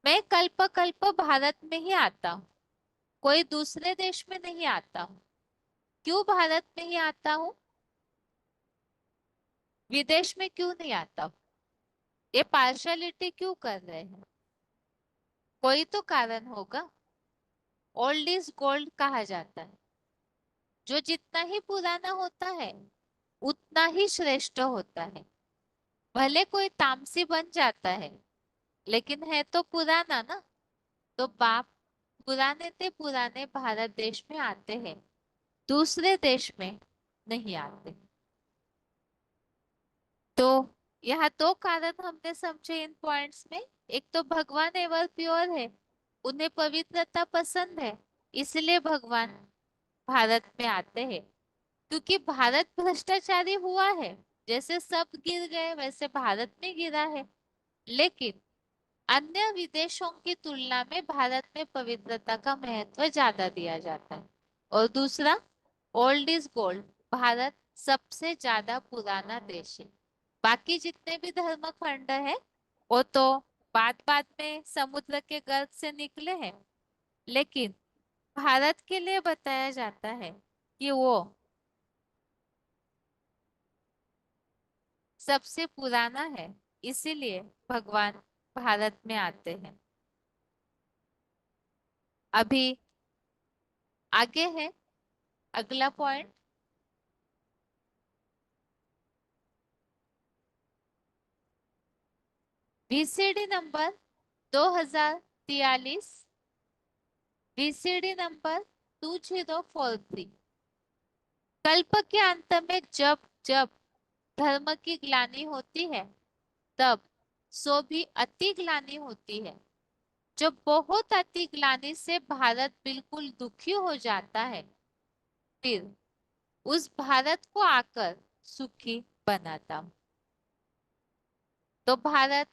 मैं कल्प कल्प भारत में ही आता हूँ, कोई दूसरे देश में नहीं आता हूँ। क्यों भारत में ही आता हूँ, विदेश में क्यों नहीं आता हूँ? ये पार्शलिटी क्यों कर रहे हैं? कोई तो कारण होगा। ओल्ड इज गोल्ड कहा जाता है। जो जितना ही पुराना होता है उतना ही श्रेष्ठ होता है। भले कोई तामसी बन जाता है लेकिन है तो पुराना ना। तो बाप पुराने ते पुराने भारत देश में आते हैं, दूसरे देश में नहीं आते। तो यहाँ दो कारण हमने समझे इन पॉइंट्स में। एक तो भगवान एवर प्योर है, उन्हें पवित्रता पसंद है, इसलिए भगवान भारत में आते हैं। क्योंकि भारत भ्रष्टाचारी हुआ है, जैसे सब गिर गए वैसे भारत में गिरा है। लेकिन अन्य विदेशों की तुलना में भारत में पवित्रता का महत्व ज्यादा दिया जाता है। और दूसरा, ओल्ड इज गोल्ड, भारत सबसे ज्यादा पुराना देश है। बाकी जितने भी धर्म खंड है वो तो बाद बाद में समुद्र के गर्भ से निकले हैं। लेकिन भारत के लिए बताया जाता है कि वो सबसे पुराना है, इसीलिए भगवान भारत में आते हैं। अभी आगे है अगला point. VCD number 2043, VCD number 2043। कल्प के अंत में जब जब धर्म की ग्लानि होती है तब सो भी अति ग्लानि होती है। जब बहुत अति ग्लानि से भारत बिल्कुल दुखी हो जाता है, फिर उस भारत को आकर सुखी बनाता हूं। तो भारत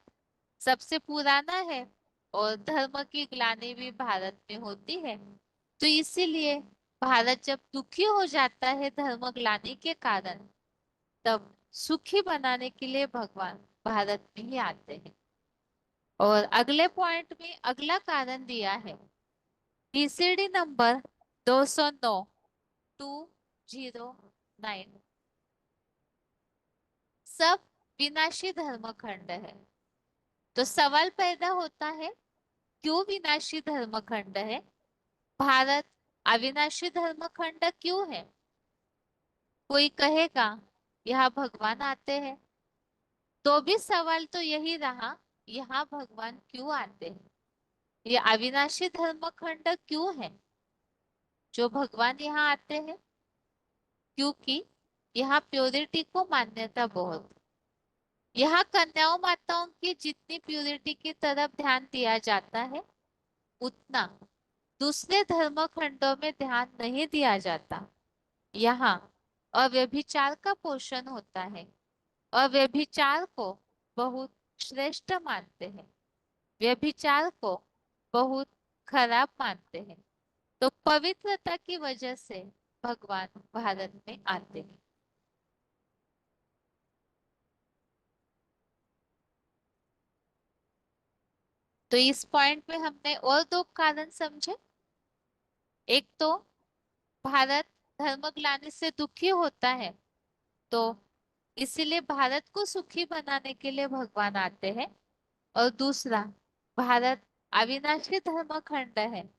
सबसे पुराना है और धर्म की ग्लानि भी भारत में होती है। तो इसीलिए भारत जब दुखी हो जाता है धर्म ग्लानि के कारण, तब सुखी बनाने के लिए भगवान भारत में ही आते हैं। और अगले पॉइंट में अगला कारण दिया है, बीसीडी नंबर 209, 209। सब विनाशी धर्म खंड है। तो सवाल पैदा होता है, क्यों विनाशी धर्म खंड है? भारत अविनाशी धर्म खंड क्यों है? कोई कहेगा यहाँ भगवान आते हैं। तो भी सवाल तो यही रहा, यहाँ भगवान क्यों आते हैं? ये अविनाशी धर्म खंड क्यों है जो भगवान यहाँ आते हैं? क्योंकि यहाँ प्योरिटी को मान्यता बहुत। यहाँ कन्याओं माताओं की जितनी प्योरिटी की तरफ ध्यान दिया जाता है उतना दूसरे धर्म खंडों में ध्यान नहीं दिया जाता। यहाँ अव्यभिचार का पोषण होता है। अव्यभिचार को बहुत श्रेष्ठ मानते हैं, व्यभिचार को बहुत खराब मानते हैं। तो पवित्रता की वजह से भगवान भारत में आते हैं। तो इस पॉइंट में हमने और दो कारण समझे। एक तो भारत धर्मग्लानि से दुखी होता है, तो इसीलिए भारत को सुखी बनाने के लिए भगवान आते हैं। और दूसरा, भारत अविनाशी धर्म खंड है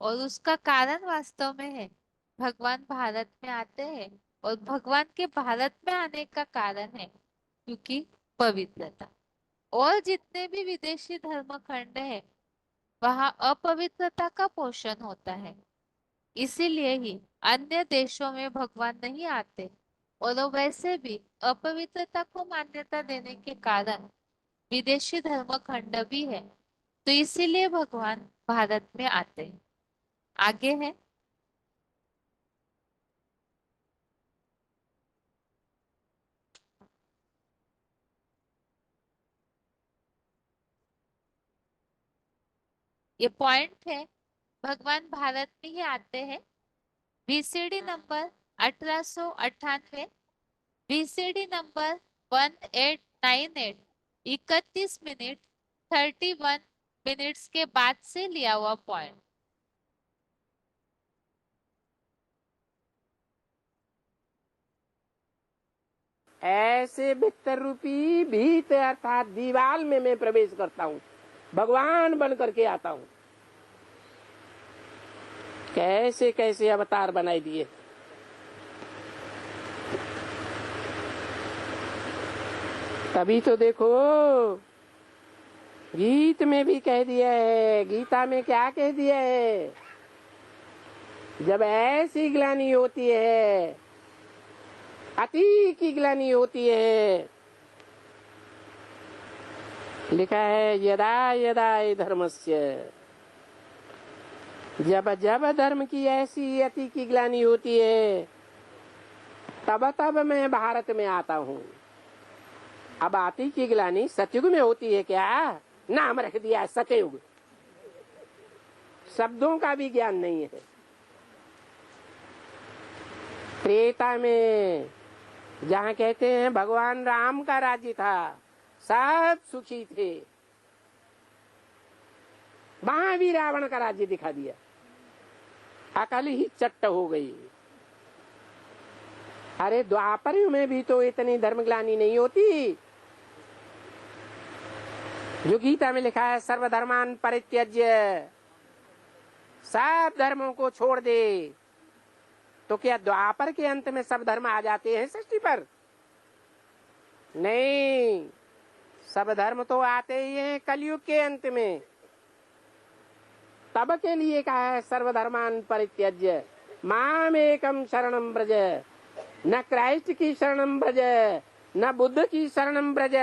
और उसका कारण वास्तव में है भगवान भारत में आते हैं। और भगवान के भारत में आने का कारण है क्योंकि पवित्रता। और जितने भी विदेशी धर्म खंड है वहाँ अपवित्रता का पोषण होता है। इसीलिए ही अन्य देशों में भगवान नहीं आते। और वो वैसे भी अपवित्रता को मान्यता देने के कारण विदेशी धर्म खंड भी है। तो इसीलिए भगवान भारत में आते हैं। आगे है, ये पॉइंट है, भगवान भारत में ही आते हैं। VCD number 1898, VCD number 1898, 31 minute 31 minutes के बाद से लिया हुआ पॉइंट। ऐसे भीतर रूपी भीत अर्थात दीवाल में मैं प्रवेश करता हूँ, भगवान बन करके आता हूँ। कैसे कैसे अवतार बनाई दिए। तभी तो देखो गीत में भी कह दिया है, गीता में क्या कह दिया है, जब ऐसी ग्लानि होती है, अति की ग्लानि होती है, लिखा है यदा यदा धर्मस्य, जब जब धर्म की ऐसी अति की ग्लानि होती है, तब तब मैं भारत में आता हूँ। अब अति की ग्लानि सतयुग में होती है क्या? नाम रख दिया है सतयुग, शब्दों का भी ज्ञान नहीं है। त्रेता में जहाँ कहते हैं भगवान राम का राज्य था, सब सुखी थे, वहां भी रावण का राज्य दिखा दिया, अकल ही चट्ट हो गई। अरे द्वापर में भी तो इतनी धर्मग्लानि नहीं होती। जो गीता में लिखा है सर्वधर्मान परित्यज्य, सब धर्मों को छोड़ दे, तो क्या द्वापर के अंत में सब धर्म आ जाते हैं सृष्टि पर? नहीं, सब धर्म तो आते ही हैं कलयुग के अंत में। तब के लिए कहा है सर्वधर्मान परित्यज्य माम एकम शरणम ब्रज, न क्राइस्ट की शरणम ब्रज, न बुद्ध की शरणम ब्रज,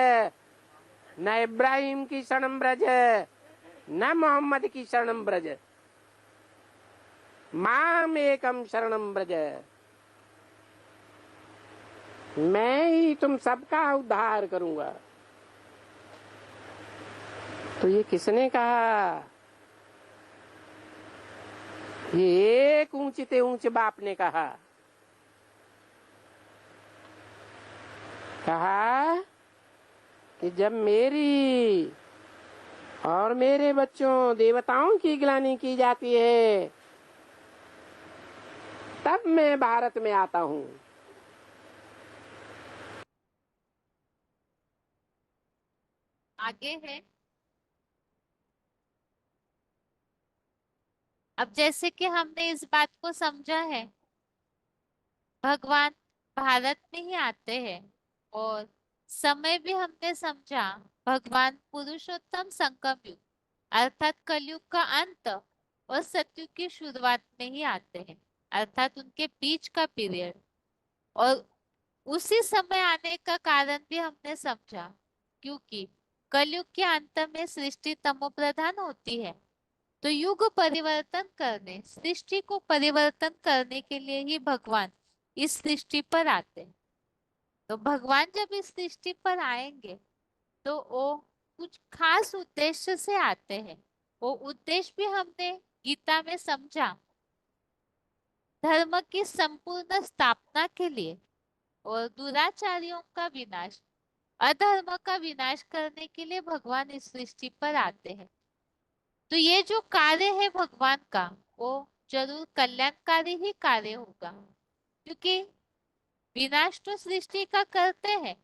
न इब्राहिम की शरणम ब्रज, न मोहम्मद की शरणम ब्रज, माम एकम शरणम ब्रज, मैं ही तुम सबका उद्धार करूंगा। तो ये किसने कहा? ये एक ऊंचे ऊंचे बाप ने कहा। कहा कि जब मेरी और मेरे बच्चों देवताओं की ग्लानि की जाती है, तब मैं भारत में आता हूँ। आगे है, अब जैसे कि हमने इस बात को समझा है, भगवान भारत में ही आते हैं, और समय भी हमने समझा भगवान पुरुषोत्तम संगम युग अर्थात कलयुग का अंत और सतयुग की शुरुआत में ही आते हैं, अर्थात उनके बीच का पीरियड। और उसी समय आने का कारण भी हमने समझा, क्योंकि कलयुग के अंत में सृष्टि तमोप्रधान होती है, तो युग परिवर्तन करने, सृष्टि को परिवर्तन करने के लिए ही भगवान इस सृष्टि पर आते हैं। तो भगवान जब इस सृष्टि पर आएंगे तो वो कुछ खास उद्देश्य से आते हैं। वो उद्देश्य भी हमने गीता में समझा, धर्म की संपूर्ण स्थापना के लिए और दुराचारियों का विनाश, अधर्म का विनाश करने के लिए भगवान इस सृष्टि पर आते हैं। तो ये जो कार्य है भगवान का, वो जरूर कल्याणकारी ही कार्य होगा, क्योंकि विनाश तो सृष्टि का करते हैं,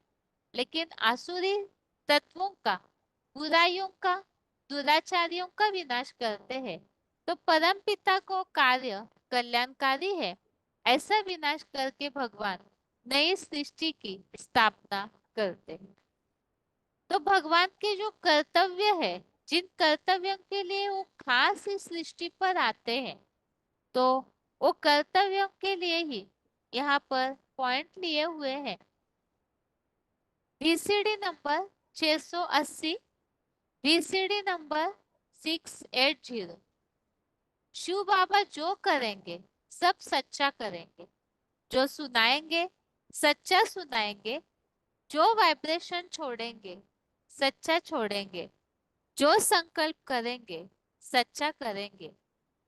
लेकिन आसुरी तत्वों का, बुराइयों का, दुराचारियों का विनाश करते हैं। तो परम पिता को कार्य कल्याणकारी है, ऐसा विनाश करके भगवान नई सृष्टि की स्थापना करते हैं। तो भगवान के जो कर्तव्य है, जिन कर्तव्यों के लिए वो खास इस सृष्टि पर आते हैं, तो वो कर्तव्यों के लिए ही यहाँ पर पॉइंट लिए हुए हैं। VCD number 680, VCD number 680। Shiv Baba जो करेंगे सब सच्चा करेंगे, जो सुनाएंगे सच्चा सुनाएंगे, जो वाइब्रेशन छोड़ेंगे सच्चा छोड़ेंगे, जो संकल्प करेंगे सच्चा करेंगे।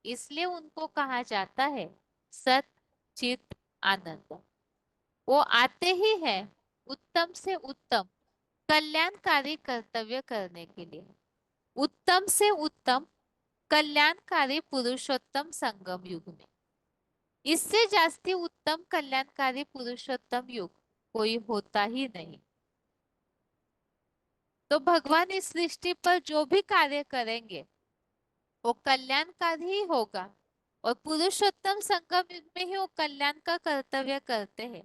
इसलिए उनको कहा जाता है सत चित आनंद। वो आते ही है उत्तम से उत्तम कल्याणकारी कर्तव्य करने के लिए। उत्तम से उत्तम कल्याणकारी पुरुषोत्तम संगम युग में। इससे जास्ती उत्तम कल्याणकारी पुरुषोत्तम युग कोई होता ही नहीं। तो भगवान इस सृष्टि पर जो भी कार्य करेंगे वो कल्याणकारी ही होगा, और पुरुषोत्तम संगम युग में ही वो कल्याण का कर्तव्य करते हैं।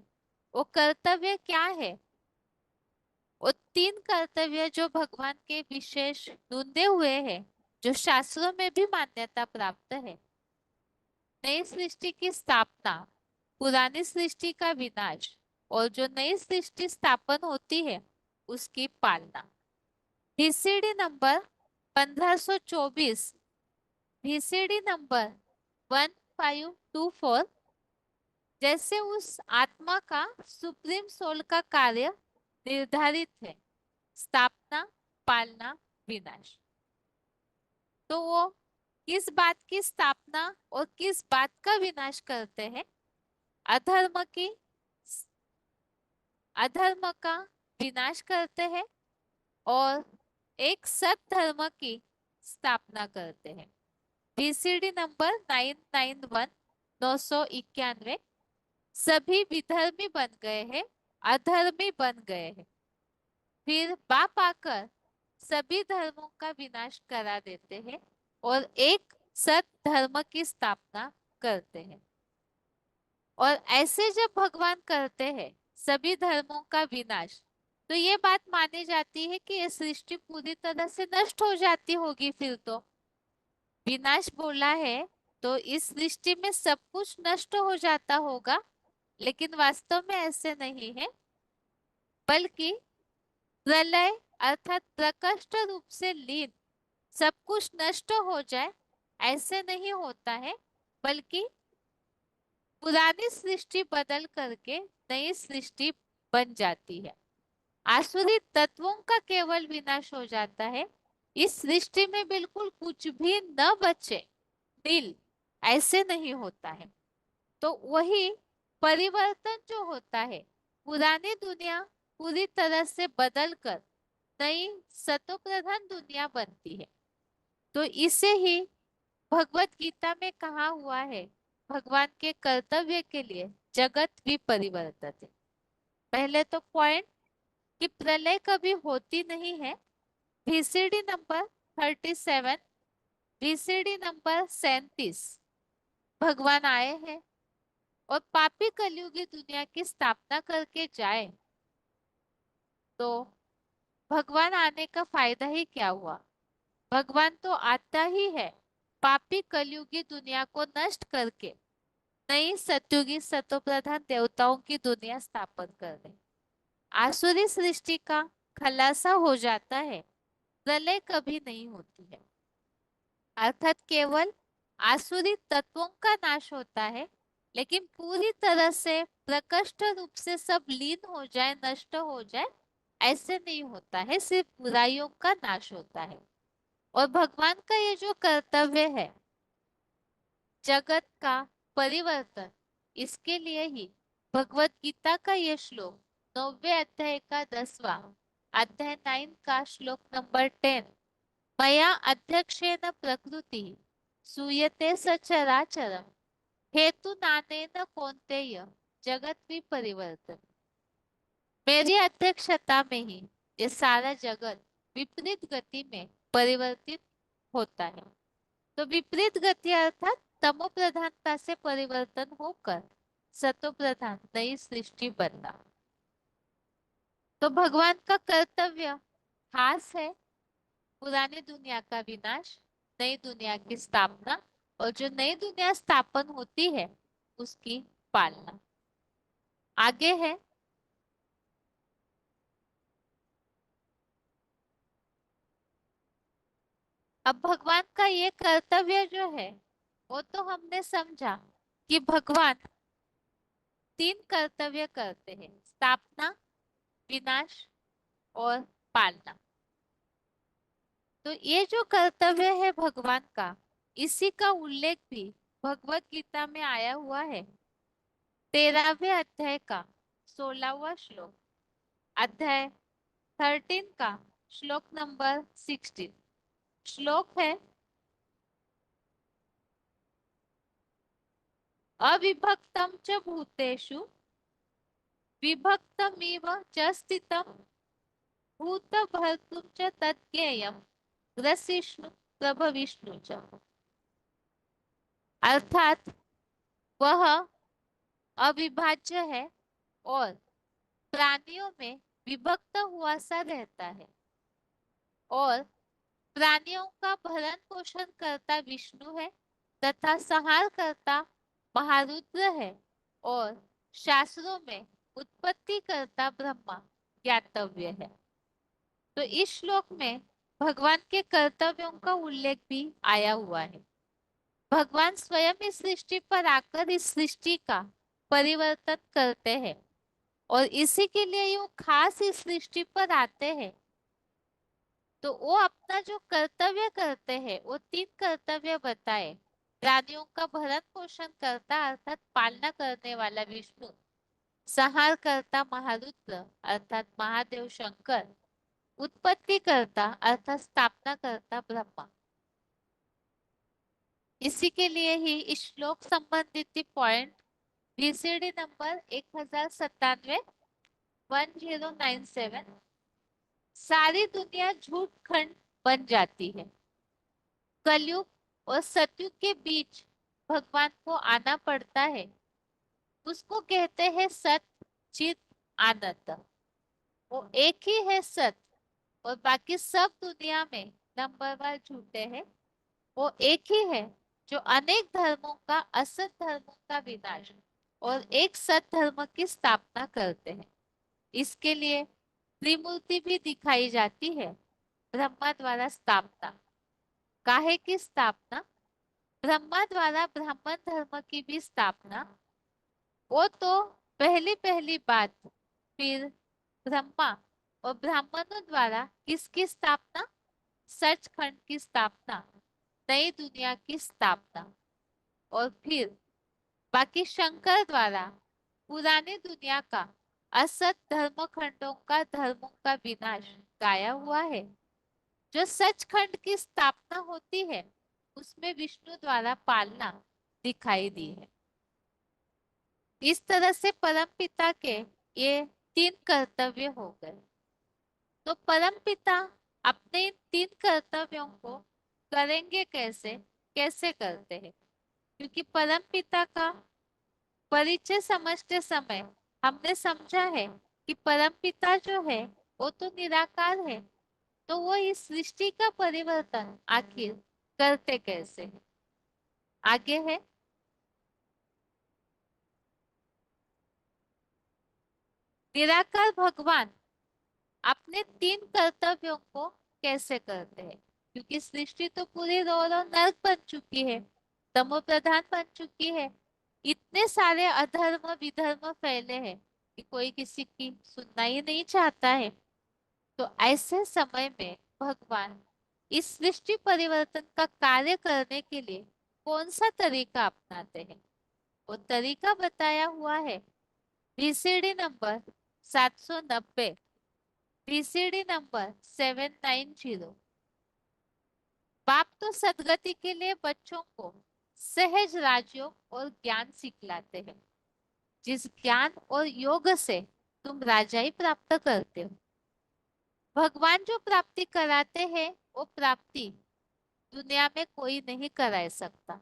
वो कर्तव्य क्या है? वो तीन कर्तव्य जो भगवान के विशेष ढूंढे हुए हैं, जो शास्त्रों में भी मान्यता प्राप्त है। नई सृष्टि की स्थापना, पुरानी सृष्टि का विनाश, और जो नई सृष्टि स्थापन होती है उसकी पालना। बीसीडी नंबर 1524, बीसीडी नंबर 1524, जैसे उस आत्मा का सुप्रीम सोल का कार्य निर्धारित है, स्थापना, पालना, विनाश। तो वो किस बात की स्थापना और किस बात का विनाश करते हैं? अधर्म की, अधर्म का विनाश करते हैं और एक सत धर्म की स्थापना करते हैं। बीसीडी नंबर 991, 991, सभी विधर्मी बन गए हैं, अधर्मी बन गए हैं। फिर बाप आकर सभी धर्मों का विनाश करा देते हैं और एक सत धर्म की स्थापना करते हैं। और ऐसे जब भगवान करते हैं सभी धर्मों का विनाश, तो ये बात मानी जाती है कि ये सृष्टि पूरी तरह से नष्ट हो जाती होगी। फिर तो विनाश बोला है तो इस सृष्टि में सब कुछ नष्ट हो जाता होगा, लेकिन वास्तव में ऐसे नहीं है, बल्कि प्रलय अर्थात प्रकृष्ट रूप से लीन सब कुछ नष्ट हो जाए ऐसे नहीं होता है, बल्कि पुरानी सृष्टि बदल करके नई सृष्टि बन जाती है। आसुरी तत्वों का केवल विनाश हो जाता है, इस सृष्टि में बिल्कुल कुछ भी न बचे, नील, ऐसे नहीं होता है। तो वही परिवर्तन जो होता है, पुरानी दुनिया पूरी तरह से बदल कर नई सतो प्रधान दुनिया बनती है। तो इसे ही भगवत गीता में कहा हुआ है, भगवान के कर्तव्य के लिए जगत भी परिवर्तित है। पहले तो पॉइंट कि प्रलय कभी होती नहीं है। बीसीडी नंबर 37, बीसीडी नंबर 37, भगवान आए हैं और पापी कलयुगी दुनिया की स्थापना करके जाए, तो भगवान आने का फायदा ही क्या हुआ? भगवान तो आता ही है पापी कलयुगी दुनिया को नष्ट करके नई सतयुगी सतोप्रधान देवताओं की दुनिया स्थापन करने। आसुरी सृष्टि का खलासा हो जाता है, प्रलय कभी नहीं होती है, अर्थात केवल आसुरी तत्वों का नाश होता है, लेकिन पूरी तरह से प्रकृष्ट रूप से सब लीन हो जाए, नष्ट हो जाए, ऐसे नहीं होता है, सिर्फ बुराइयों का नाश होता है। और भगवान का ये जो कर्तव्य है जगत का परिवर्तन, इसके लिए ही भगवत गीता का ये श्लोक 9वें अध्याय का 10वां अध्याय 9 का श्लोक नंबर 10, मया अध्यक्षेन प्रकृति सूयते सचराचरम हेतु नानेन कौन्तेय जगत विपरिवर्तन। मेरी अध्यक्षता में ही ये सारा जगत विपरीत गति में परिवर्तित होता है। तो विपरीत गति अर्थात तमो प्रधानता से परिवर्तन होकर सतो प्रधान नई सृष्टि बनना। तो भगवान का कर्तव्य खास है, पुरानी दुनिया का विनाश, नई दुनिया की स्थापना, और जो नई दुनिया स्थापन होती है उसकी पालना। आगे है, अब भगवान का ये कर्तव्य जो है वो तो हमने समझा कि भगवान तीन कर्तव्य करते हैं, स्थापना, विनाश और पालना। तो ये जो कर्तव्य है भगवान का, इसी का उल्लेख भी भगवत गीता में आया हुआ है। 13वें अध्याय का 16वां श्लोक, अध्याय 13 का श्लोक नंबर 16, श्लोक है, अविभक्तम च भूतेषु विभक्तमिव च स्थितम भूत भर्तृ च तज्ञेयम् ग्रसिष्णु प्रभविष्णु च। अर्थात वह अविभाज्य है और प्राणियों में विभक्त हुआ सा रहता है और प्राणियों का भरण पोषण करता विष्णु है तथा संहार करता महारुद्र है और शास्त्रों में उत्पत्ति करता ब्रह्मा ज्ञातव्य है। तो इस श्लोक में भगवान के कर्तव्यों का उल्लेख भी आया हुआ है। भगवान स्वयं इस सृष्टि पर आकर इस सृष्टि का परिवर्तन करते हैं और इसी के लिए यूं खास इस सृष्टि पर आते हैं। तो वो अपना जो कर्तव्य करते हैं वो 3 कर्तव्य बताए। प्राणियों का भरण पोषण करता अर्थात पालना करने वाला विष्णु, संहार करता महारुद्र अर्थात महादेव शंकर, उत्पत्ति करता अर्थात स्थापना करता ब्रह्मा। इसी के लिए ही इस श्लोक संबंधित पॉइंट VCD नंबर 1097 1097 सारी दुनिया झूठ खंड बन जाती है। कलयुग और सतयुग के बीच भगवान को आना पड़ता है। उसको कहते हैं सत्य चित आनंद। वो एक ही है सत्य और बाकी सब दुनिया में नंबरवार झूठे हैं। वो एक ही है जो अनेक धर्मों का असत धर्मों का विनाश और एक सत धर्म की स्थापना करते हैं। इसके लिए त्रिमूर्ति भी दिखाई जाती है। ब्रह्मा द्वारा स्थापना, काहे की स्थापना? ब्रह्मा द्वारा ब्राह्मण धर्म की भी स्थापना। वो तो पहली पहली बात। फिर ब्रह्मा और ब्राह्मणों द्वारा किसकी स्थापना? सचखंड की स्थापना, नई दुनिया की स्थापना। और फिर बाकी शंकर द्वारा पुरानी दुनिया का असत धर्म खंडों का धर्मों का विनाश गाया हुआ है। जो सचखंड की स्थापना होती है उसमें विष्णु द्वारा पालना दिखाई दी है। इस तरह से परम पिता के ये 3 कर्तव्य हो गए। तो परम पिता अपने इन 3 कर्तव्यों को करेंगे कैसे? कैसे करते हैं? क्योंकि परम पिता का परिचय समझते समय हमने समझा है कि परम पिता जो है वो तो निराकार है। तो वो इस सृष्टि का परिवर्तन आखिर करते कैसे हैं? आगे है, निराकार भगवान अपने 3 कर्तव्यों को कैसे करते हैं? क्योंकि सृष्टि तो पूरी रो रो नर्क बन चुकी है, तमो प्रधान बन चुकी है। इतने सारे अधर्म विधर्म फैले हैं कि कोई किसी की सुनना ही नहीं चाहता है। तो ऐसे समय में भगवान इस सृष्टि परिवर्तन का कार्य करने के लिए कौन सा तरीका अपनाते हैं? वो तरीका बताया हुआ है VCD नंबर 790, VCD नंबर 790। बाप तो सदगति के लिए बच्चों को सहज राजयोग और ज्ञान सिखलाते हैं। जिस ज्ञान और योग से तुम राजाई प्राप्त करते हो। भगवान जो प्राप्ति कराते हैं वो प्राप्ति दुनिया में कोई नहीं करा सकता।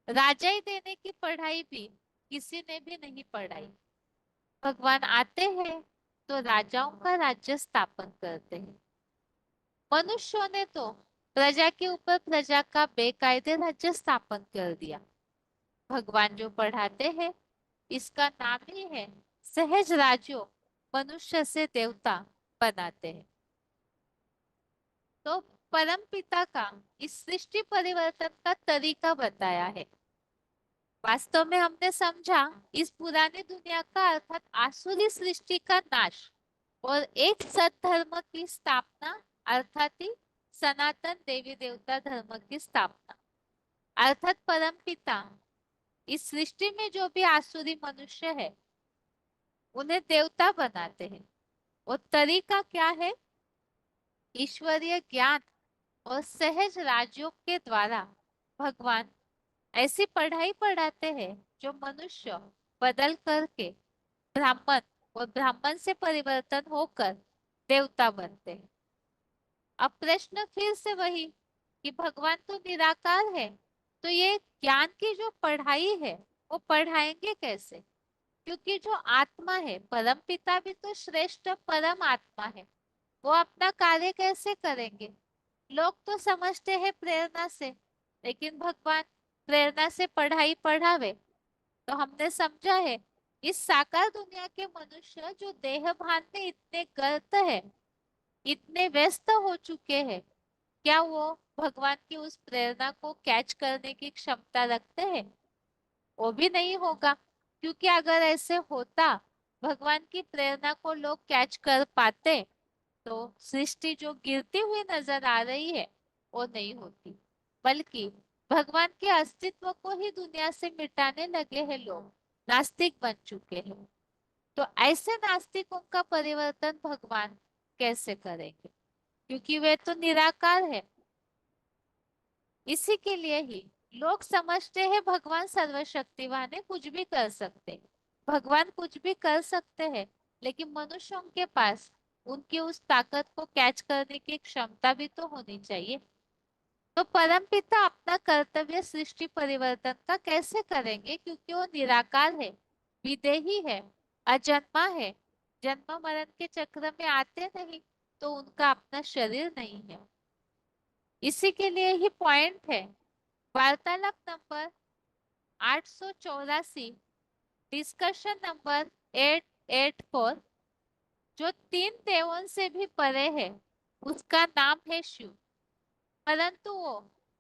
राजाई देने की पढ़ाई भी किसी ने भी नहीं पढ़ाई। भगवान आते हैं तो राजाओं का राज्य स्थापन करते हैं। मनुष्यों ने तो प्रजा के ऊपर प्रजा का बेकायदे राज्य स्थापन कर दिया। भगवान जो पढ़ाते हैं इसका नाम ही है सहज राजयोग, मनुष्य से देवता बनाते हैं। तो परम पिता का इस सृष्टि परिवर्तन का तरीका बताया है। वास्तव में हमने समझा इस पुरानी दुनिया का अर्थात आसुरी सृष्टि का नाश और एक सत धर्म की स्थापना अर्थात ही सनातन देवी देवता धर्म की स्थापना। अर्थात परम पिता इस सृष्टि में जो भी आसुरी मनुष्य है उन्हें देवता बनाते हैं। और तरीका क्या है? ईश्वरीय ज्ञान और सहज राजयोग के द्वारा भगवान ऐसी पढ़ाई पढ़ाते हैं जो मनुष्य बदल करके ब्राह्मण और ब्राह्मण से परिवर्तन होकर देवता बनते हैं। अब प्रश्न फिर से वही कि भगवान तो निराकार है, तो ये ज्ञान की जो पढ़ाई है वो पढ़ाएंगे कैसे? क्योंकि जो आत्मा है, परम पिता भी तो श्रेष्ठ परम आत्मा है, वो अपना कार्य कैसे करेंगे? लोग तो समझते हैं प्रेरणा से, लेकिन भगवान प्रेरणा से पढ़ाई पढ़ावे? तो हमने समझा है इस साकार दुनिया के मनुष्य जो देह भान में इतने गर्त है, इतने व्यस्त हो चुके हैं, क्या वो भगवान की उस प्रेरणा को कैच करने की क्षमता रखते हैं? वो भी नहीं होगा। क्योंकि अगर ऐसे होता, भगवान की प्रेरणा को लोग कैच कर पाते, तो सृष्टि जो गिरती हुई नजर आ रही है वो नहीं होती, बल्कि भगवान के अस्तित्व को ही दुनिया से मिटाने लगे हैं लोग, नास्तिक बन चुके हैं। तो ऐसे नास्तिकों का परिवर्तन भगवान कैसे करेंगे? क्योंकि वे तो निराकार है। इसी के लिए ही लोग समझते हैं भगवान सर्वशक्तिवान है, कुछ भी कर सकते हैं। भगवान कुछ भी कर सकते हैं, लेकिन मनुष्यों के पास उनकी उस ताकत को कैच करने की क्षमता भी तो होनी चाहिए। तो परमपिता अपना कर्तव्य सृष्टि परिवर्तन का कैसे करेंगे? क्योंकि वो निराकार है, विदेही है, अजन्मा है, जन्म मरण के चक्र में आते नहीं, तो उनका अपना शरीर नहीं है। इसी के लिए ही पॉइंट है वार्तालाप नंबर 884, डिस्कशन नंबर 884, जो तीन देवों से भी परे है, उसका नाम है शिव, परंतु वो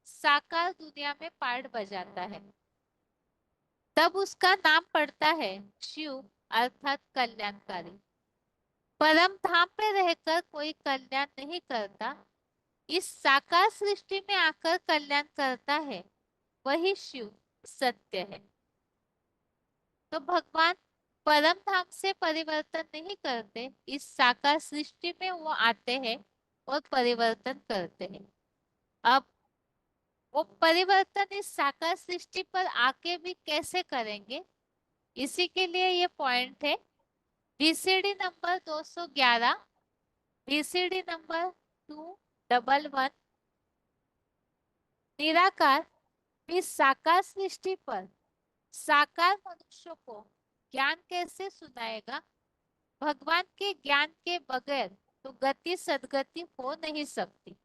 साकार दुनिया में पार्ट बजाता है, तब उसका नाम पड़ता है शिव, अर्थात कल्याणकारी। परम धाम में रहकर कोई कल्याण नहीं करता, इस साकार सृष्टि में आकर कल्याण करता है, वही शिव सत्य है। तो भगवान परम धाम से परिवर्तन नहीं करते, इस साकार सृष्टि में वो आते हैं और परिवर्तन करते हैं। अब वो परिवर्तन इस साकार सृष्टि पर आके भी कैसे करेंगे? इसी के लिए ये पॉइंट है बीसीडी नंबर 211, बीसीडी नंबर 211, निराकार इस साकार सृष्टि पर साकार मनुष्य को ज्ञान कैसे सुनाएगा? भगवान के ज्ञान के बगैर तो गति सदगति हो नहीं सकती।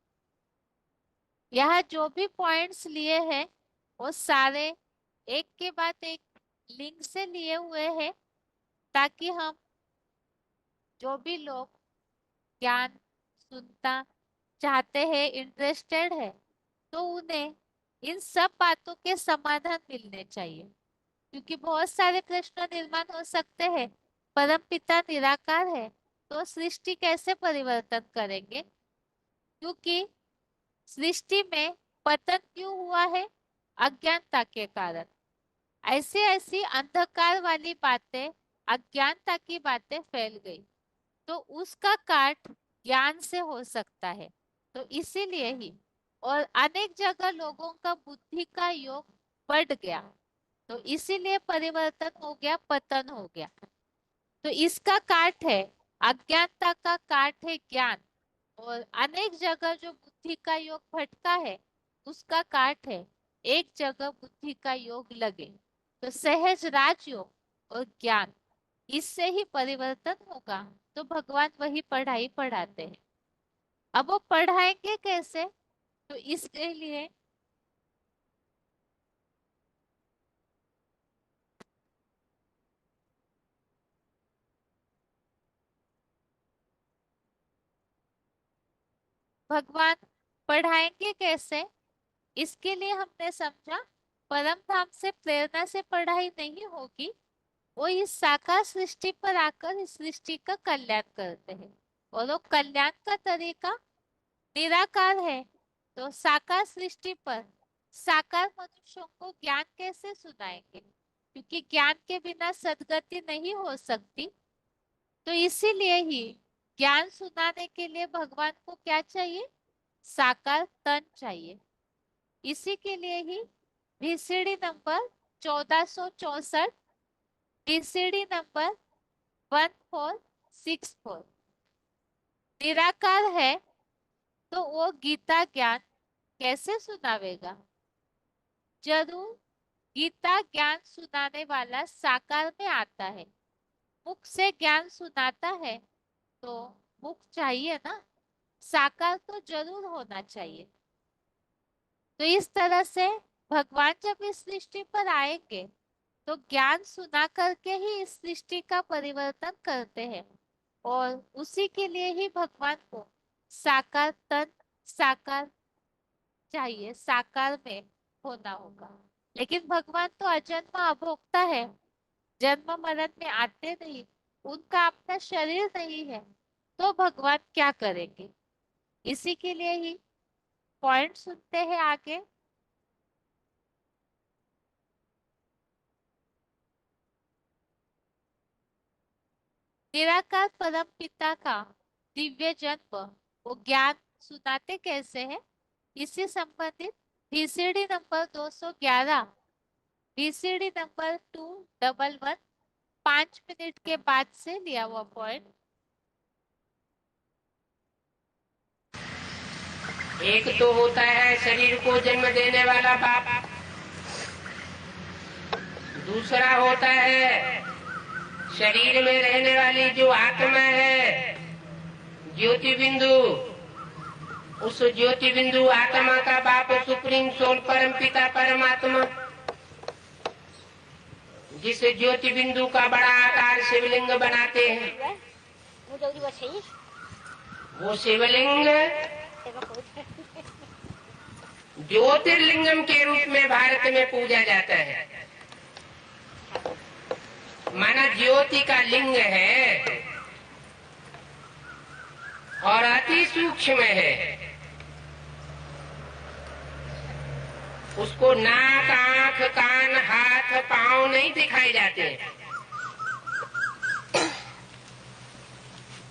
यह जो भी पॉइंट्स लिए हैं वो सारे एक के बाद एक लिंक से लिए हुए हैं, ताकि हम जो भी लोग ज्ञान सुनना चाहते हैं, इंटरेस्टेड है, तो उन्हें इन सब बातों के समाधान मिलने चाहिए। क्योंकि बहुत सारे प्रश्न निर्माण हो सकते हैं, परम पिता निराकार है तो सृष्टि कैसे परिवर्तन करेंगे? क्योंकि सृष्टि में पतन क्यों हुआ है? अज्ञानता के कारण। ऐसी ऐसी अंधकार वाली बातें, अज्ञानता की बातें फैल गई, तो उसका काट ज्ञान से हो सकता है। तो इसीलिए ही और अनेक जगह लोगों का बुद्धि का योग बढ़ गया, तो इसीलिए परिवर्तन हो गया, पतन हो गया। तो इसका काट है, अज्ञानता का काट है ज्ञान, और अनेक जगह जो बुद्धि का योग भटका है उसका काट है एक जगह बुद्धि का योग लगे। तो सहज राजयोग और ज्ञान, इससे ही परिवर्तन होगा। तो भगवान वही पढ़ाई पढ़ाते हैं। अब वो पढ़ाएंगे कैसे? तो इसके लिए भगवान पढ़ाएंगे कैसे? इसके लिए हमने समझा परम धाम से प्रेरणा से पढ़ाई नहीं होगी, वो इस साकार सृष्टि पर आकर इस सृष्टि का कल्याण करते हैं। और वो कल्याण का तरीका निराकार है, तो साकार सृष्टि पर साकार मनुष्यों को ज्ञान कैसे सुनाएंगे? क्योंकि ज्ञान के बिना सदगति नहीं हो सकती। तो इसीलिए ही ज्ञान सुनाने के लिए भगवान को क्या चाहिए? साकार तन चाहिए। इसी के लिए ही VCD नंबर 1464, DCD नंबर 1464 निराकार है, तो वो गीता ज्ञान कैसे सुनावेगा? जरूर गीता ज्ञान सुनाने वाला साकार में आता है। मुख से ज्ञान सुनाता है तो मुख चाहिए ना, साकार तो जरूर होना चाहिए। तो इस तरह से भगवान जब इस सृष्टि पर आएंगे तो ज्ञान सुना करके ही इस सृष्टि का परिवर्तन करते हैं, और उसी के लिए ही भगवान को साकार तन, साकार चाहिए, साकार में होना होगा। लेकिन भगवान तो अजन्मा अभोक्ता है, जन्म मरण में आते नहीं, उनका अपना शरीर नहीं है, तो भगवान क्या करेंगे? इसी के लिए ही पॉइंट सुनते हैं आगे। निराकार परम पिता का दिव्य जन्म वो ज्ञान सुनाते कैसे है? इससे संबंधित VCD number 211, VCD number 211 5 minute के बाद से लिया हुआ पॉइंट। एक तो होता है शरीर को जन्म देने वाला बाप, दूसरा होता है शरीर में रहने वाली जो आत्मा है, ज्योति बिंदु। उस ज्योति बिंदु आत्मा का बाप सुप्रीम सोल परम पिता परमात्मा, जिस ज्योति बिंदु का बड़ा आकार शिवलिंग बनाते हैं, वो शिवलिंग ज्योतिर्लिंगम के रूप में भारत में पूजा जाता है। माना ज्योति का लिंग है और अति सूक्ष्म है। उसको नाक, आंख, कान, हाथ, पांव नहीं दिखाए जाते।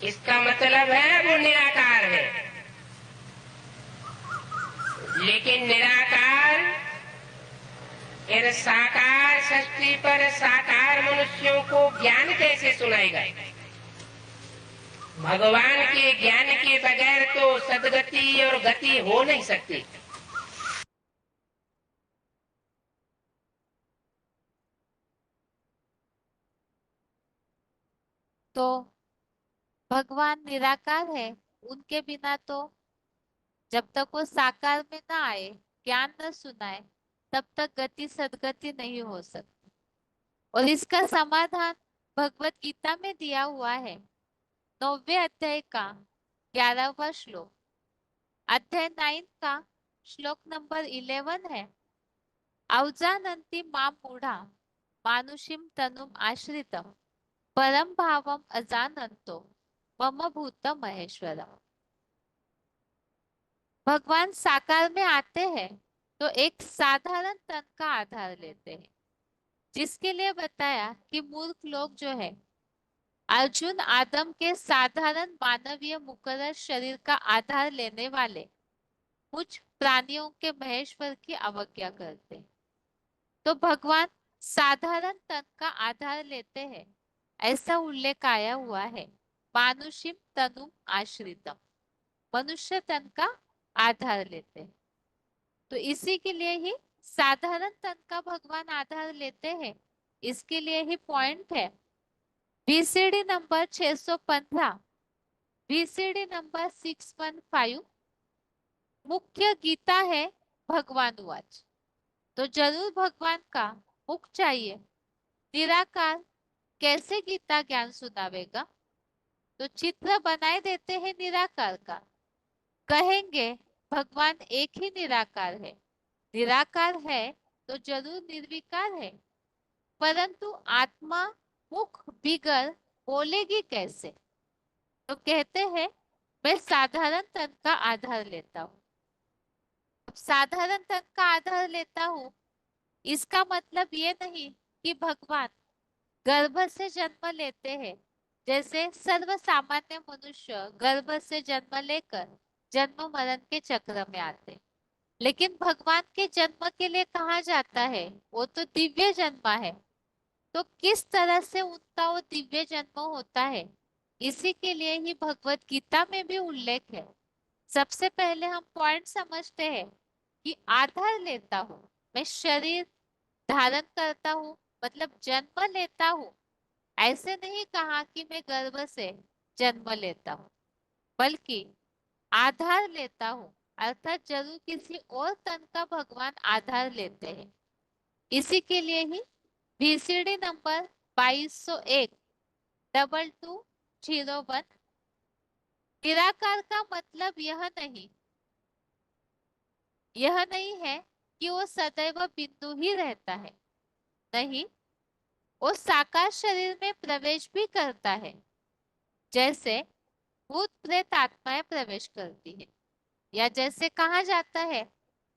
इसका मतलब है वो निराकार है। लेकिन निराकार फिर साकार सृष्टि पर साकार मनुष्यों को ज्ञान कैसे सुनाएगा? भगवान के ज्ञान के बगैर तो सदगति और गति हो नहीं सकती। तो भगवान निराकार है, उनके बिना तो जब तक वो साकार में ना आए, ज्ञान न सुनाए, तब तक गति सदगति नहीं हो सकती। और इसका समाधान भगवत गीता में दिया हुआ है। 9वें अध्याय का 11वां श्लोक, अध्याय 9 का श्लोक नंबर 11 है। अवजानन्ति मां मूढ़ा मानुषीं तनुम आश्रितम परम भावम अजानन्तो मम भूत महेश्वरम। भगवान साकार में आते हैं तो एक साधारण तन का आधार लेते हैं, जिसके लिए बताया कि मूर्ख लोग जो है, अर्जुन आदम के साधारण मानवीय मुकर्रर शरीर का आधार लेने वाले कुछ प्राणियों के महेश्वर की अवज्ञा करते हैं। तो भगवान साधारण तन का आधार लेते हैं, ऐसा उल्लेख आया हुआ है। मानुषिम तनुम आश्रितम, मनुष्य तन का आधार लेते हैं। तो इसी के लिए ही साधारण तन का भगवान आधार लेते हैं। इसके लिए ही पॉइंट है VCD नंबर 615, VCD नंबर 615 मुख्य गीता है भगवान वाच। तो जरूर भगवान का मुख चाहिए। निराकार कैसे गीता ज्ञान सुनावेगा? तो चित्र बनाए देते हैं निराकार का, कहेंगे भगवान एक ही निराकार है। निराकार है तो जरूर निर्विकार है, परंतु आत्मा मुख बिगर बोलेगी कैसे? तो कहते हैं मैं साधारण तन का आधार लेता हूँ। साधारण तन का आधार लेता हूँ, इसका मतलब ये नहीं कि भगवान गर्भ से जन्म लेते हैं, जैसे सर्व सामान्य मनुष्य गर्भ से जन्म लेकर जन्म मरण के चक्र में आते हैं। लेकिन भगवान के जन्म के लिए कहा जाता है वो तो दिव्य जन्म है। तो किस तरह से उनका वो दिव्य जन्म होता है, इसी के लिए ही भगवत गीता में भी उल्लेख है। सबसे पहले हम पॉइंट समझते हैं कि आधार लेता हूँ, मैं शरीर धारण करता हूँ, मतलब जन्म लेता हूँ। ऐसे नहीं कहा कि मैं गर्भ से जन्म लेता हूँ, बल्कि आधार लेता हूँ, अर्थात जरूर किसी और तन का भगवान आधार लेते हैं। इसी के लिए ही VCD नंबर 2201 2201 निराकार का मतलब यह नहीं है कि वो सदैव बिंदु ही रहता है। नहीं, वो साकार शरीर में प्रवेश भी करता है, जैसे भूत प्रेत आत्माएं प्रवेश करती है। या जैसे कहा जाता है,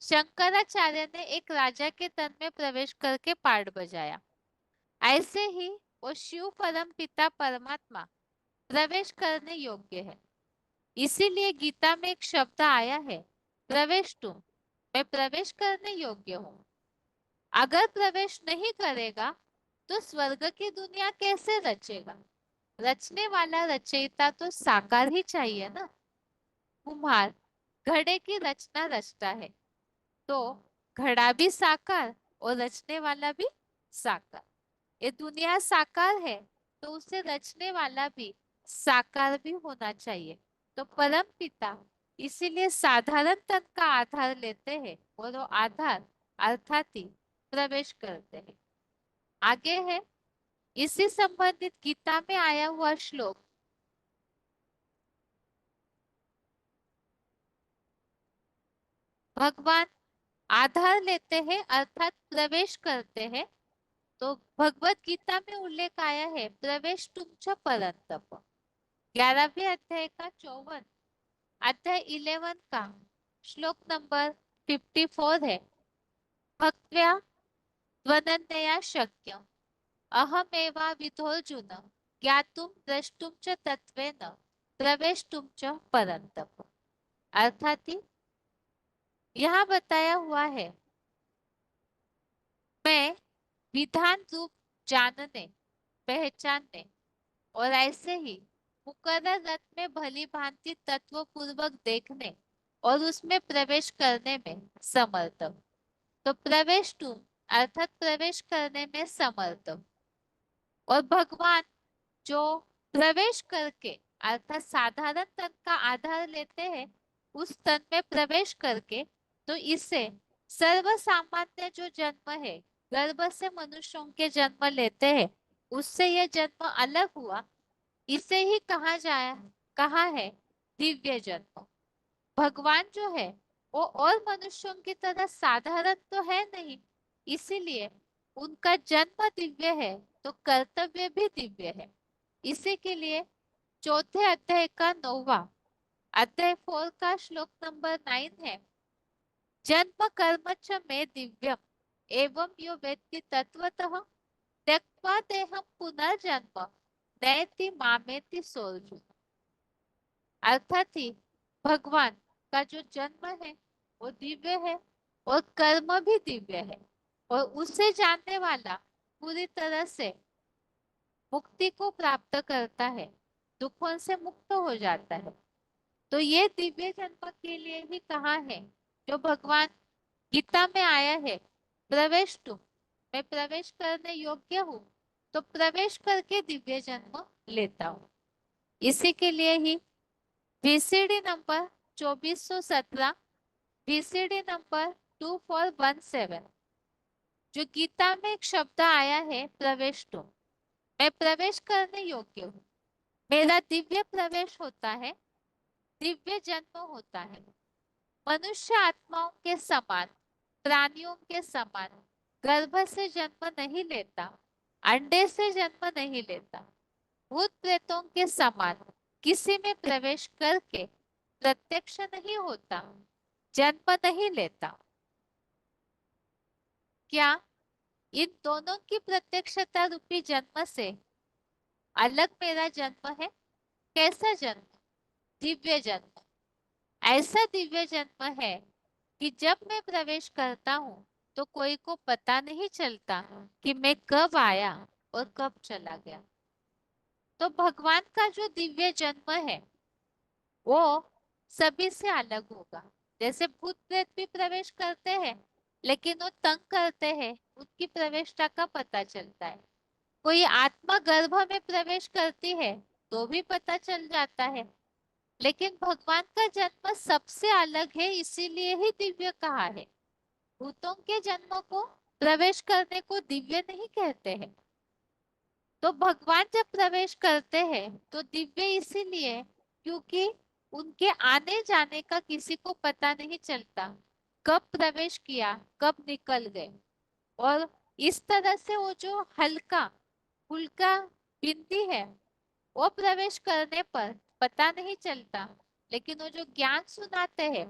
शंकराचार्य ने एक राजा के तन में प्रवेश करके पाठ बजाया, ऐसे ही वो शिव परम पिता परमात्मा प्रवेश करने योग्य है। इसीलिए गीता में एक शब्द आया है, प्रवेश तुम, मैं प्रवेश करने योग्य हूँ। अगर प्रवेश नहीं करेगा तो स्वर्ग की दुनिया कैसे रचेगा? रचने वाला रचयिता तो साकार ही चाहिए ना। कुम्हार घड़े की रचना रचता है, तो घड़ा भी साकार और रचने वाला भी साकार। ये दुनिया साकार है, तो उसे रचने वाला भी साकार भी होना चाहिए। तो परम पिता इसीलिए साधारण तन का आधार लेते हैं और वो आधार अर्थात ही प्रवेश करते हैं। आगे है इसी संबंधित गीता में आया हुआ श्लोक। भगवान आधार लेते हैं अर्थात प्रवेश करते हैं। तो भगवत गीता में उल्लेख आया है, प्रवेश तुमच परंतप। 11वें अध्याय का 54 अध्याय 11 का श्लोक नंबर 54 है, भक्त्या त्वनन्यया शक्यम अहमेवा विधोर्जुन ज्ञातुम द्रष्टुम च तत्वेन प्रवेष्टुम च परंतप। अर्थात ही यहाँ बताया हुआ है, मैं विधान रूप जानने, पहचानने और ऐसे ही मुकर्रर रथ में भली भांति तत्व पूर्वक देखने और उसमें प्रवेश करने में समर्थ हूं। तो प्रवेश टू अर्थात प्रवेश करने में समर्थ हूं। और भगवान जो प्रवेश करके अर्थात साधारण तन का आधार लेते हैं, उस तन में प्रवेश करके, तो इससे सर्व सामान्य जो जन्म है, गर्भ से मनुष्यों के जन्म लेते हैं, उससे यह जन्म अलग हुआ। इसे ही कहा है दिव्य जन्म। भगवान जो है वो और मनुष्यों की तरह साधारण तो है नहीं, इसीलिए उनका जन्म दिव्य है, तो कर्तव्य भी दिव्य है। इसी के लिए चौथे अध्याय का 9वां अध्याय 4 का श्लोक नंबर 9 है, जन्म कर्म च मे दिव्यम एवं यो वेत्ति तत्वतः त्यक्त्वा देहं पुनर्जन्म नयति मामेति सोऽर्जुन। अर्थात ही भगवान का जो जन्म है वो दिव्य है और कर्म भी दिव्य है, और उसे जानने वाला पूरी तरह से मुक्ति को प्राप्त करता है, दुखों से मुक्त हो जाता है। तो ये दिव्य जन्म के लिए ही कहा है, जो भगवान गीता में आया है, प्रवेश तुम, मैं प्रवेश करने योग्य हूँ, तो प्रवेश करके दिव्य जन्म लेता हूँ। इसी के लिए ही VCD नंबर 2417 VCD नंबर 2417 जो गीता में एक शब्द आया है, प्रवेश तुम, मैं प्रवेश करने योग्य हूँ, मेरा दिव्य प्रवेश होता है, दिव्य जन्म होता है। मनुष्य आत्माओं के समान, प्राणियों के समान गर्भ से जन्म नहीं लेता, अंडे से जन्म नहीं लेता। भूत प्रेतों के समान किसी में प्रवेश करके प्रत्यक्ष नहीं होता, जन्म नहीं लेता। क्या इन दोनों की प्रत्यक्षता रूपी जन्म से अलग मेरा जन्म है? कैसा जन्म? दिव्य जन्म। ऐसा दिव्य जन्म है कि जब मैं प्रवेश करता हूँ तो कोई को पता नहीं चलता कि मैं कब आया और कब चला गया। तो भगवान का जो दिव्य जन्म है वो सभी से अलग होगा। जैसे भूत प्रेत भी प्रवेश करते हैं लेकिन वो तंग करते हैं, उनकी प्रवेशता का पता चलता है। कोई आत्मा गर्भ में प्रवेश करती है तो भी पता चल जाता है। लेकिन भगवान का जन्म सबसे अलग है, इसीलिए ही दिव्य कहा है। भूतों के जन्म को प्रवेश करने को दिव्य नहीं कहते हैं। तो भगवान जब प्रवेश करते हैं तो दिव्य इसीलिए क्योंकि उनके आने जाने का किसी को पता नहीं चलता, कब प्रवेश किया कब निकल गए। और इस तरह से वो जो हल्का फुल्का बिंदी है वो प्रवेश करने पर पता नहीं चलता, लेकिन वो जो ज्ञान सुनाते हैं,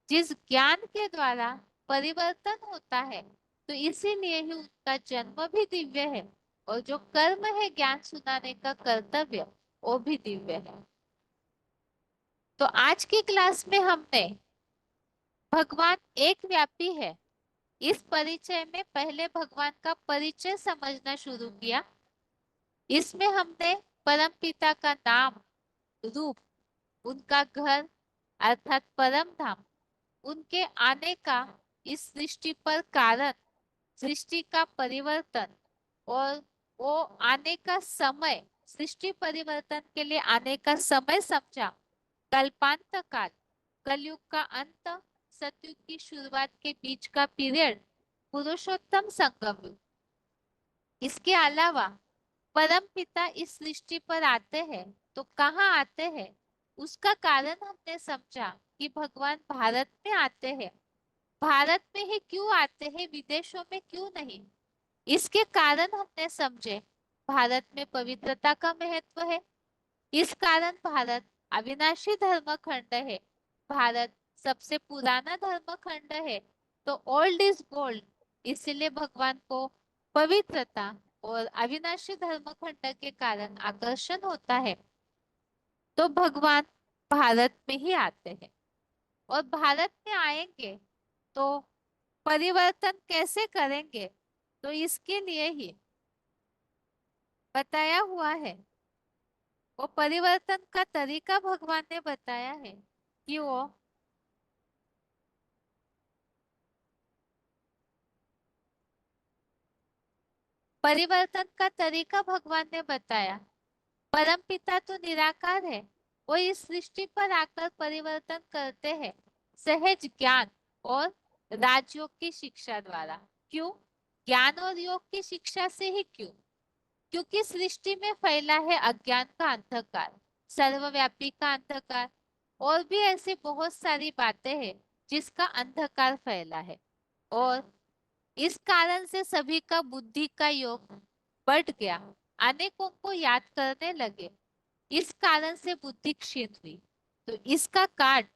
जिस ज्ञान के द्वारा परिवर्तन होता है, तो इसीलिए ही उनका जन्म भी दिव्य है। और जो कर्म है ज्ञान सुनाने का कर्तव्य, वो भी दिव्य है। तो आज की क्लास में हमने भगवान एक व्यापी है इस परिचय में पहले भगवान का परिचय समझना शुरू किया। इसमें हमने परम पिता का नाम, रूप, उनका घर अर्थात परम धाम, उनके आने का इस सृष्टि पर कारण, सृष्टि का परिवर्तन और वो आने का समय, सृष्टि परिवर्तन के लिए आने का समय समझा। कल्पांत काल, कलयुग का अंत, सतयुग की शुरुआत के बीच का पीरियड, पुरुषोत्तम संगम युग। इसके अलावा परम पिता इस सृष्टि पर आते हैं तो कहाँ आते हैं, उसका कारण हमने समझा कि भगवान भारत में आते हैं। भारत में ही क्यों आते हैं, विदेशों में क्यों नहीं, इसके कारण हमने समझे। भारत में पवित्रता का महत्व है, इस कारण भारत अविनाशी धर्म खंड है, भारत सबसे पुराना धर्म खंड है। तो ओल्ड इज गोल्ड, इसीलिए भगवान को पवित्रता और अविनाशी धर्म खंड के कारण आकर्षण होता है। तो भगवान भारत में ही आते हैं और भारत में आएंगे तो परिवर्तन कैसे करेंगे, तो इसके लिए ही बताया हुआ है। वो परिवर्तन का तरीका भगवान ने बताया है कि वो परिवर्तन का तरीका भगवान ने बताया। परम पिता तो निराकार है, वो इस सृष्टि पर आकर परिवर्तन करते हैं सहज ज्ञान और राजयोग की शिक्षा द्वारा। क्यों? ज्ञान और योग की शिक्षा से ही। क्यों? क्योंकि सृष्टि में फैला है अज्ञान का अंधकार, सर्वव्यापी का अंधकार, और भी ऐसी बहुत सारी बातें हैं जिसका अंधकार फैला है। और इस कारण से सभी का बुद्धि का योग बढ़ गया, अनेकों को याद करने लगे, इस कारण से बुद्धि क्षीण हुई। तो इसका काट,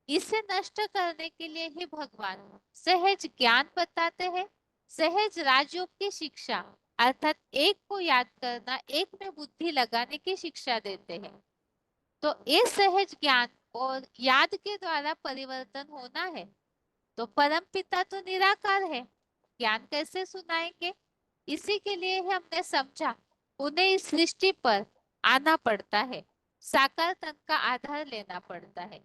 इसे नष्ट करने के लिए ही भगवान सहज ज्ञान बताते हैं, सहज राजयोग की शिक्षा अर्थात एक को याद करना, एक में बुद्धि लगाने की शिक्षा देते हैं। तो ये सहज ज्ञान और याद के द्वारा परिवर्तन होना है। तो परम पिता तो निराकार है, ज्ञान कैसे सुनाएंगे? इसी के लिए ही हमने समझा उन्हें इस सृष्टि पर आना पड़ता है, साकार तन का आधार लेना पड़ता है।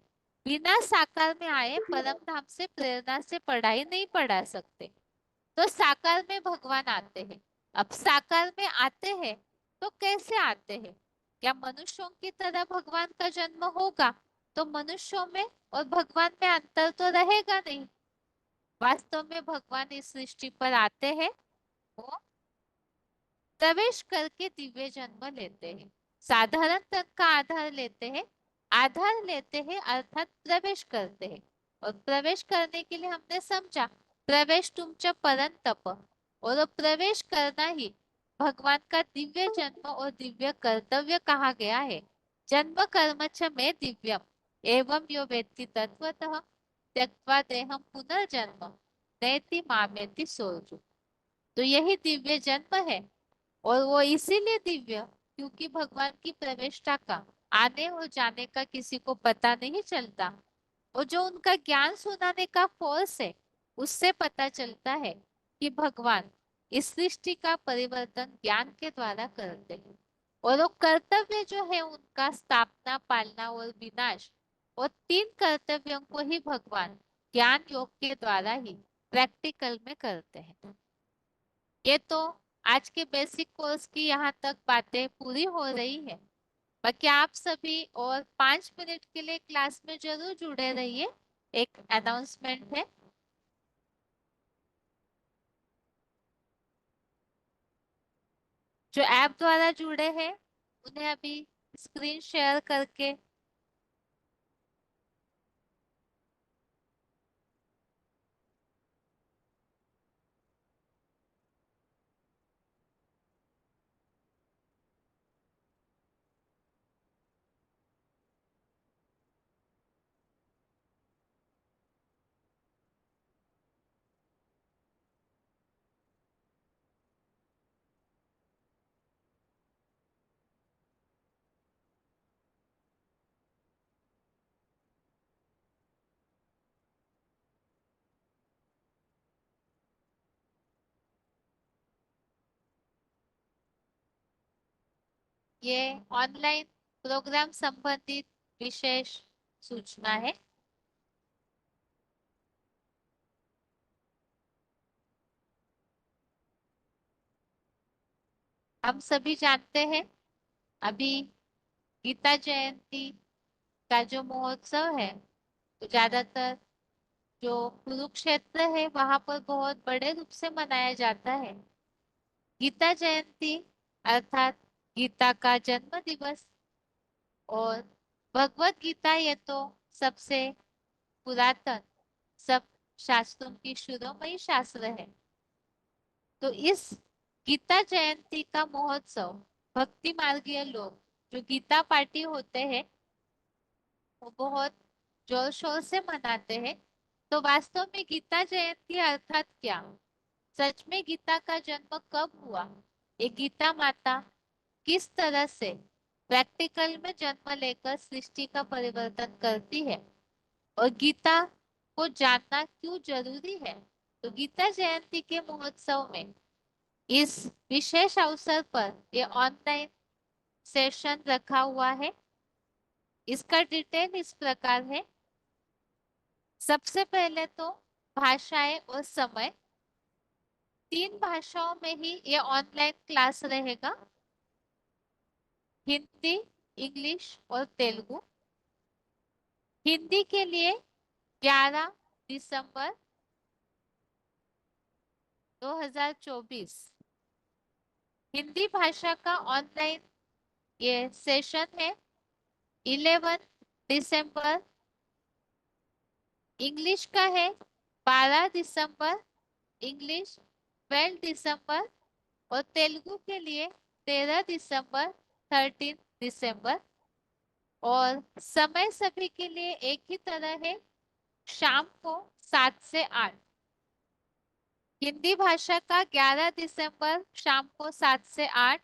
बिना साकार में आए परम धाम से प्रेरणा से पढ़ाई नहीं पढ़ा सकते। तो साकार में भगवान आते हैं। अब साकार में आते हैं तो कैसे आते हैं? क्या मनुष्यों की तरह भगवान का जन्म होगा? तो मनुष्यों में और भगवान में अंतर तो रहेगा नहीं। वास्तव में भगवान इस सृष्टि पर आते हैं, वो प्रवेश करके दिव्य जन्म लेते हैं, साधारण तन का आधार लेते हैं, आधार लेते हैं अर्थात प्रवेश करते हैं। और प्रवेश करने के लिए हमने समझा प्रवेश तुमच्या परंतप, और वो प्रवेश करना ही भगवान का दिव्य जन्म और दिव्य कर्तव्य कहा गया है। जन्म कर्म च में दिव्यम एवं यो वेत्ति तत्वतः त्यक्त्वा देहम पुनर्जन्म नयति मामेति सोर्जुः। तो यही दिव्य जन्म है, और वो इसीलिए दिव्य क्योंकि भगवान की प्रविष्टा का, आने और जाने का किसी को पता नहीं चलता। और जो उनका ज्ञान सुनाने का फोर्स है, उससे पता चलता है कि भगवान इस सृष्टि का परिवर्तन ज्ञान के द्वारा करते हैं। और वो कर्तव्य जो है उनका स्थापना, पालना और विनाश, और तीन कर्तव्यों को ही भगवान ज्ञान योग के द्वारा ही प्रैक्टिकल में करते हैं। ये तो आज के बेसिक कोर्स की यहाँ तक बातें पूरी हो रही है। बाकी आप सभी और 5 मिनट के लिए क्लास में जरूर जुड़े रहिए। एक अनाउंसमेंट है। जो ऐप द्वारा जुड़े हैं उन्हें अभी स्क्रीन शेयर करके ये ऑनलाइन प्रोग्राम संबंधित विशेष सूचना है। हम सभी जानते हैं अभी गीता जयंती का जो महोत्सव है, तो ज्यादातर जो कुरुक्षेत्र है वहां पर बहुत बड़े रूप से मनाया जाता है। गीता जयंती अर्थात गीता का जन्म दिवस। और भगवत गीता ये तो सबसे पुरातन, सब शास्त्रों की शिरोमणि शास्त्र है। तो इस गीता जयंती का महोत्सव भक्ति मार्गीय लोग जो गीता पार्टी होते हैं वो बहुत जोर शोर से मनाते हैं। तो वास्तव में गीता जयंती अर्थात क्या, सच में गीता का जन्म कब हुआ, ये गीता माता किस तरह से प्रैक्टिकल में जन्म लेकर सृष्टि का परिवर्तन करती है, और गीता को जानना क्यों जरूरी है। तो गीता जयंती के महोत्सव में इस विशेष अवसर पर ये ऑनलाइन सेशन रखा हुआ है। इसका डिटेल इस प्रकार है। सबसे पहले तो भाषाएं और समय, 3 भाषाओं में ही ये ऑनलाइन क्लास रहेगा, हिंदी, इंग्लिश और तेलुगु। हिंदी के लिए 11 दिसंबर 2024 हिंदी भाषा का ऑनलाइन ये सेशन है। 11 दिसंबर इंग्लिश का है, 12 दिसंबर इंग्लिश, 12 दिसंबर, और तेलुगु के लिए 13 दिसंबर, 13 दिसंबर। और समय सभी के लिए एक ही तरह है, शाम को 7 से 8। हिंदी भाषा का 11 दिसंबर शाम को 7 से 8,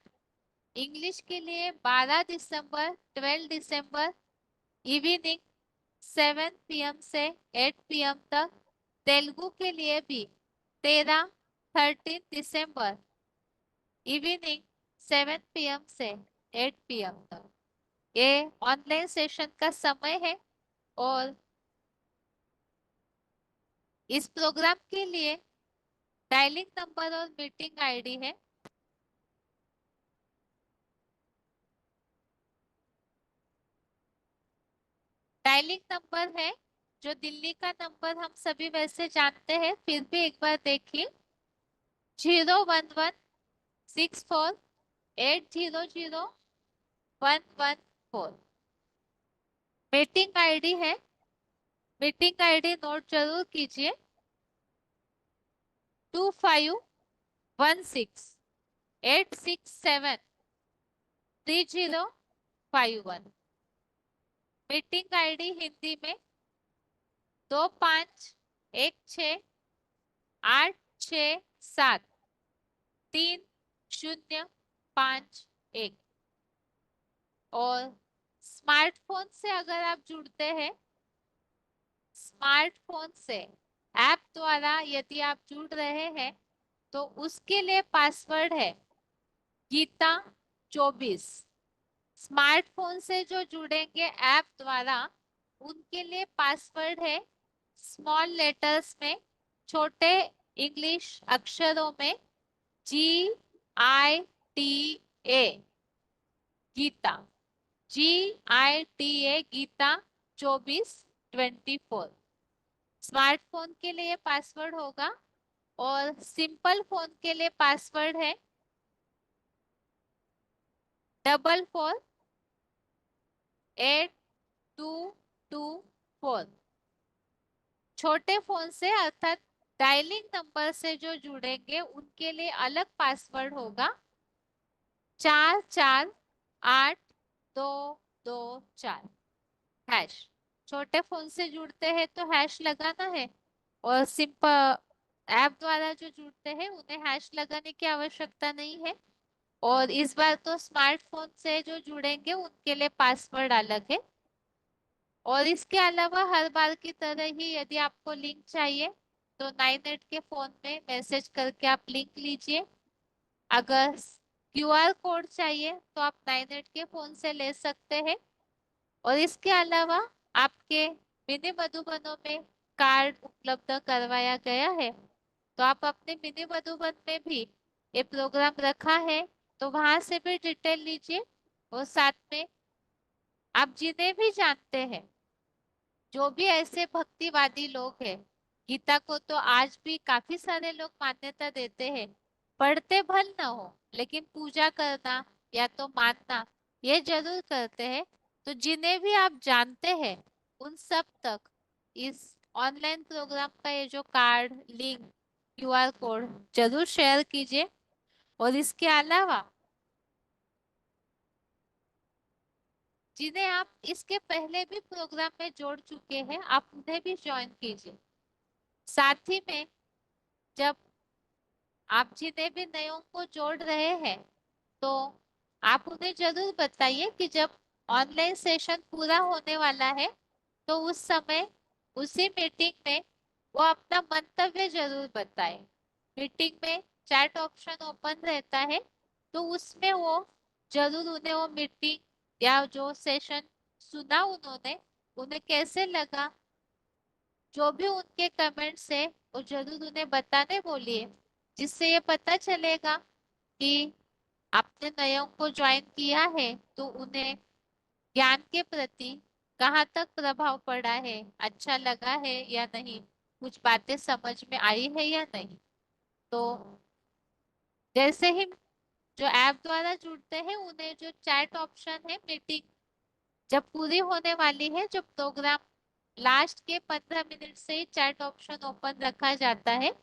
इंग्लिश के लिए 12 दिसंबर, 12 दिसंबर इवनिंग 7 PM से 8 PM तक। तेलुगु के लिए भी 13, 13 दिसंबर इवनिंग 7 PM से 8 PM तक ये ऑनलाइन सेशन का समय है। और इस प्रोग्राम के लिए डायलिंग नंबर और मीटिंग आईडी है। डायलिंग नंबर है जो दिल्ली का नंबर हम सभी वैसे जानते हैं, फिर भी एक बार देखिए, 01164800114। मीटिंग आईडी है, मीटिंग आईडी नोट जरूर कीजिए, 2516 867 3051। मीटिंग आईडी हिंदी में 2516873051। और स्मार्टफोन से अगर आप जुड़ते हैं स्मार्टफोन से ऐप द्वारा यदि आप जुड़ रहे हैं तो उसके लिए पासवर्ड है गीता 24। स्मार्टफोन से जो जुड़ेंगे ऐप द्वारा उनके लिए पासवर्ड है स्मॉल लेटर्स में, छोटे इंग्लिश अक्षरों में, GITA Gita, GITA Gita 24। Smartphone के लिए पासवर्ड होगा और सिंपल फोन के लिए पासवर्ड है 448224। छोटे फोन से अर्थात डायलिंग नंबर से जो जुड़ेंगे उनके लिए अलग पासवर्ड होगा 448224 हैश। छोटे फोन से जुड़ते हैं तो हैश लगाना है और सिंपल ऐप द्वारा जो जुड़ते हैं उन्हें हैश लगाने की आवश्यकता नहीं है। और इस बार तो स्मार्टफोन से जो जुड़ेंगे उनके लिए पासवर्ड अलग है। और इसके अलावा हर बार की तरह ही यदि आपको लिंक चाहिए तो 98 के फोन में मैसेज करके आप लिंक लीजिए। अगर QR कोड चाहिए तो आप 98 के फोन से ले सकते हैं। और इसके अलावा आपके मिनी मधुबनों में कार्ड उपलब्ध करवाया गया है तो आप अपने मिनी मधुबन में भी ये प्रोग्राम रखा है तो वहां से भी डिटेल लीजिए। और साथ में आप जिन्हें भी जानते हैं जो भी ऐसे भक्तिवादी लोग हैं, गीता को तो आज भी काफी सारे लोग मान्यता देते हैं, पढ़ते भल न हो लेकिन पूजा करना या तो मानना ये जरूर करते हैं। तो जिन्हें भी आप जानते हैं उन सब तक इस ऑनलाइन प्रोग्राम का ये जो कार्ड लिंक QR कोड जरूर शेयर कीजिए। और इसके अलावा जिन्हें आप इसके पहले भी प्रोग्राम में जोड़ चुके हैं आप उन्हें भी ज्वाइन कीजिए। साथ ही में जब आप जिन्हें भी नयों को जोड़ रहे हैं तो आप उन्हें जरूर बताइए कि जब ऑनलाइन सेशन पूरा होने वाला है तो उस समय उसी मीटिंग में वो अपना मंतव्य जरूर बताए। मीटिंग में चैट ऑप्शन ओपन रहता है तो उसमें वो जरूर उन्हें वो मीटिंग या जो सेशन सुना उन्होंने उन्हें कैसे लगा, जो भी उनके कमेंट्स है वो जरूर उन्हें बताने बोलिए। जिससे ये पता चलेगा कि आपने नयों को ज्वाइन किया है तो उन्हें ज्ञान के प्रति कहाँ तक प्रभाव पड़ा है, अच्छा लगा है या नहीं, कुछ बातें समझ में आई है या नहीं। तो जैसे ही जो ऐप द्वारा जुड़ते हैं उन्हें जो चैट ऑप्शन है मीटिंग जब पूरी होने वाली है, जो प्रोग्राम लास्ट के 15 मिनट से ही चैट ऑप्शन ओपन रखा जाता है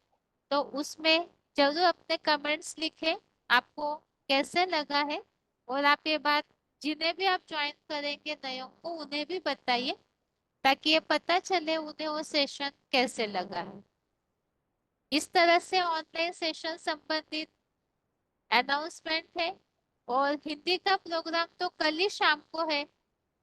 तो उसमें जरूर अपने कमेंट्स लिखें आपको कैसे लगा है। और आप ये बात जिन्हें भी आप ज्वाइन करेंगे नयों को उन्हें भी बताइए ताकि ये पता चले उन्हें वो सेशन कैसे लगा है। इस तरह से ऑनलाइन सेशन संबंधित अनाउंसमेंट है। और हिंदी का प्रोग्राम तो कल ही शाम को है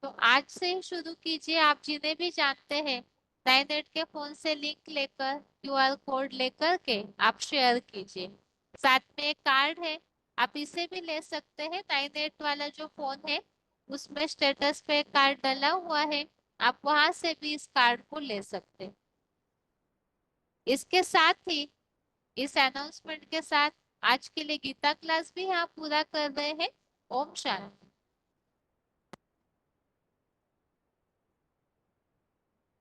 तो आज से ही शुरू कीजिए। आप जिन्हें भी जानते हैं 98 के फोन से लिंक लेकर QR कोड लेकर के आप शेयर कीजिए। साथ में एक कार्ड है आप इसे भी ले सकते हैं। 98 वाला जो फोन है उसमें स्टेटस पे कार्ड डला हुआ है, आप वहां से भी इस कार्ड को ले सकते हैं। इसके साथ ही इस अनाउंसमेंट के साथ आज के लिए गीता क्लास भी यहाँ पूरा कर रहे हैं। ओम शांति।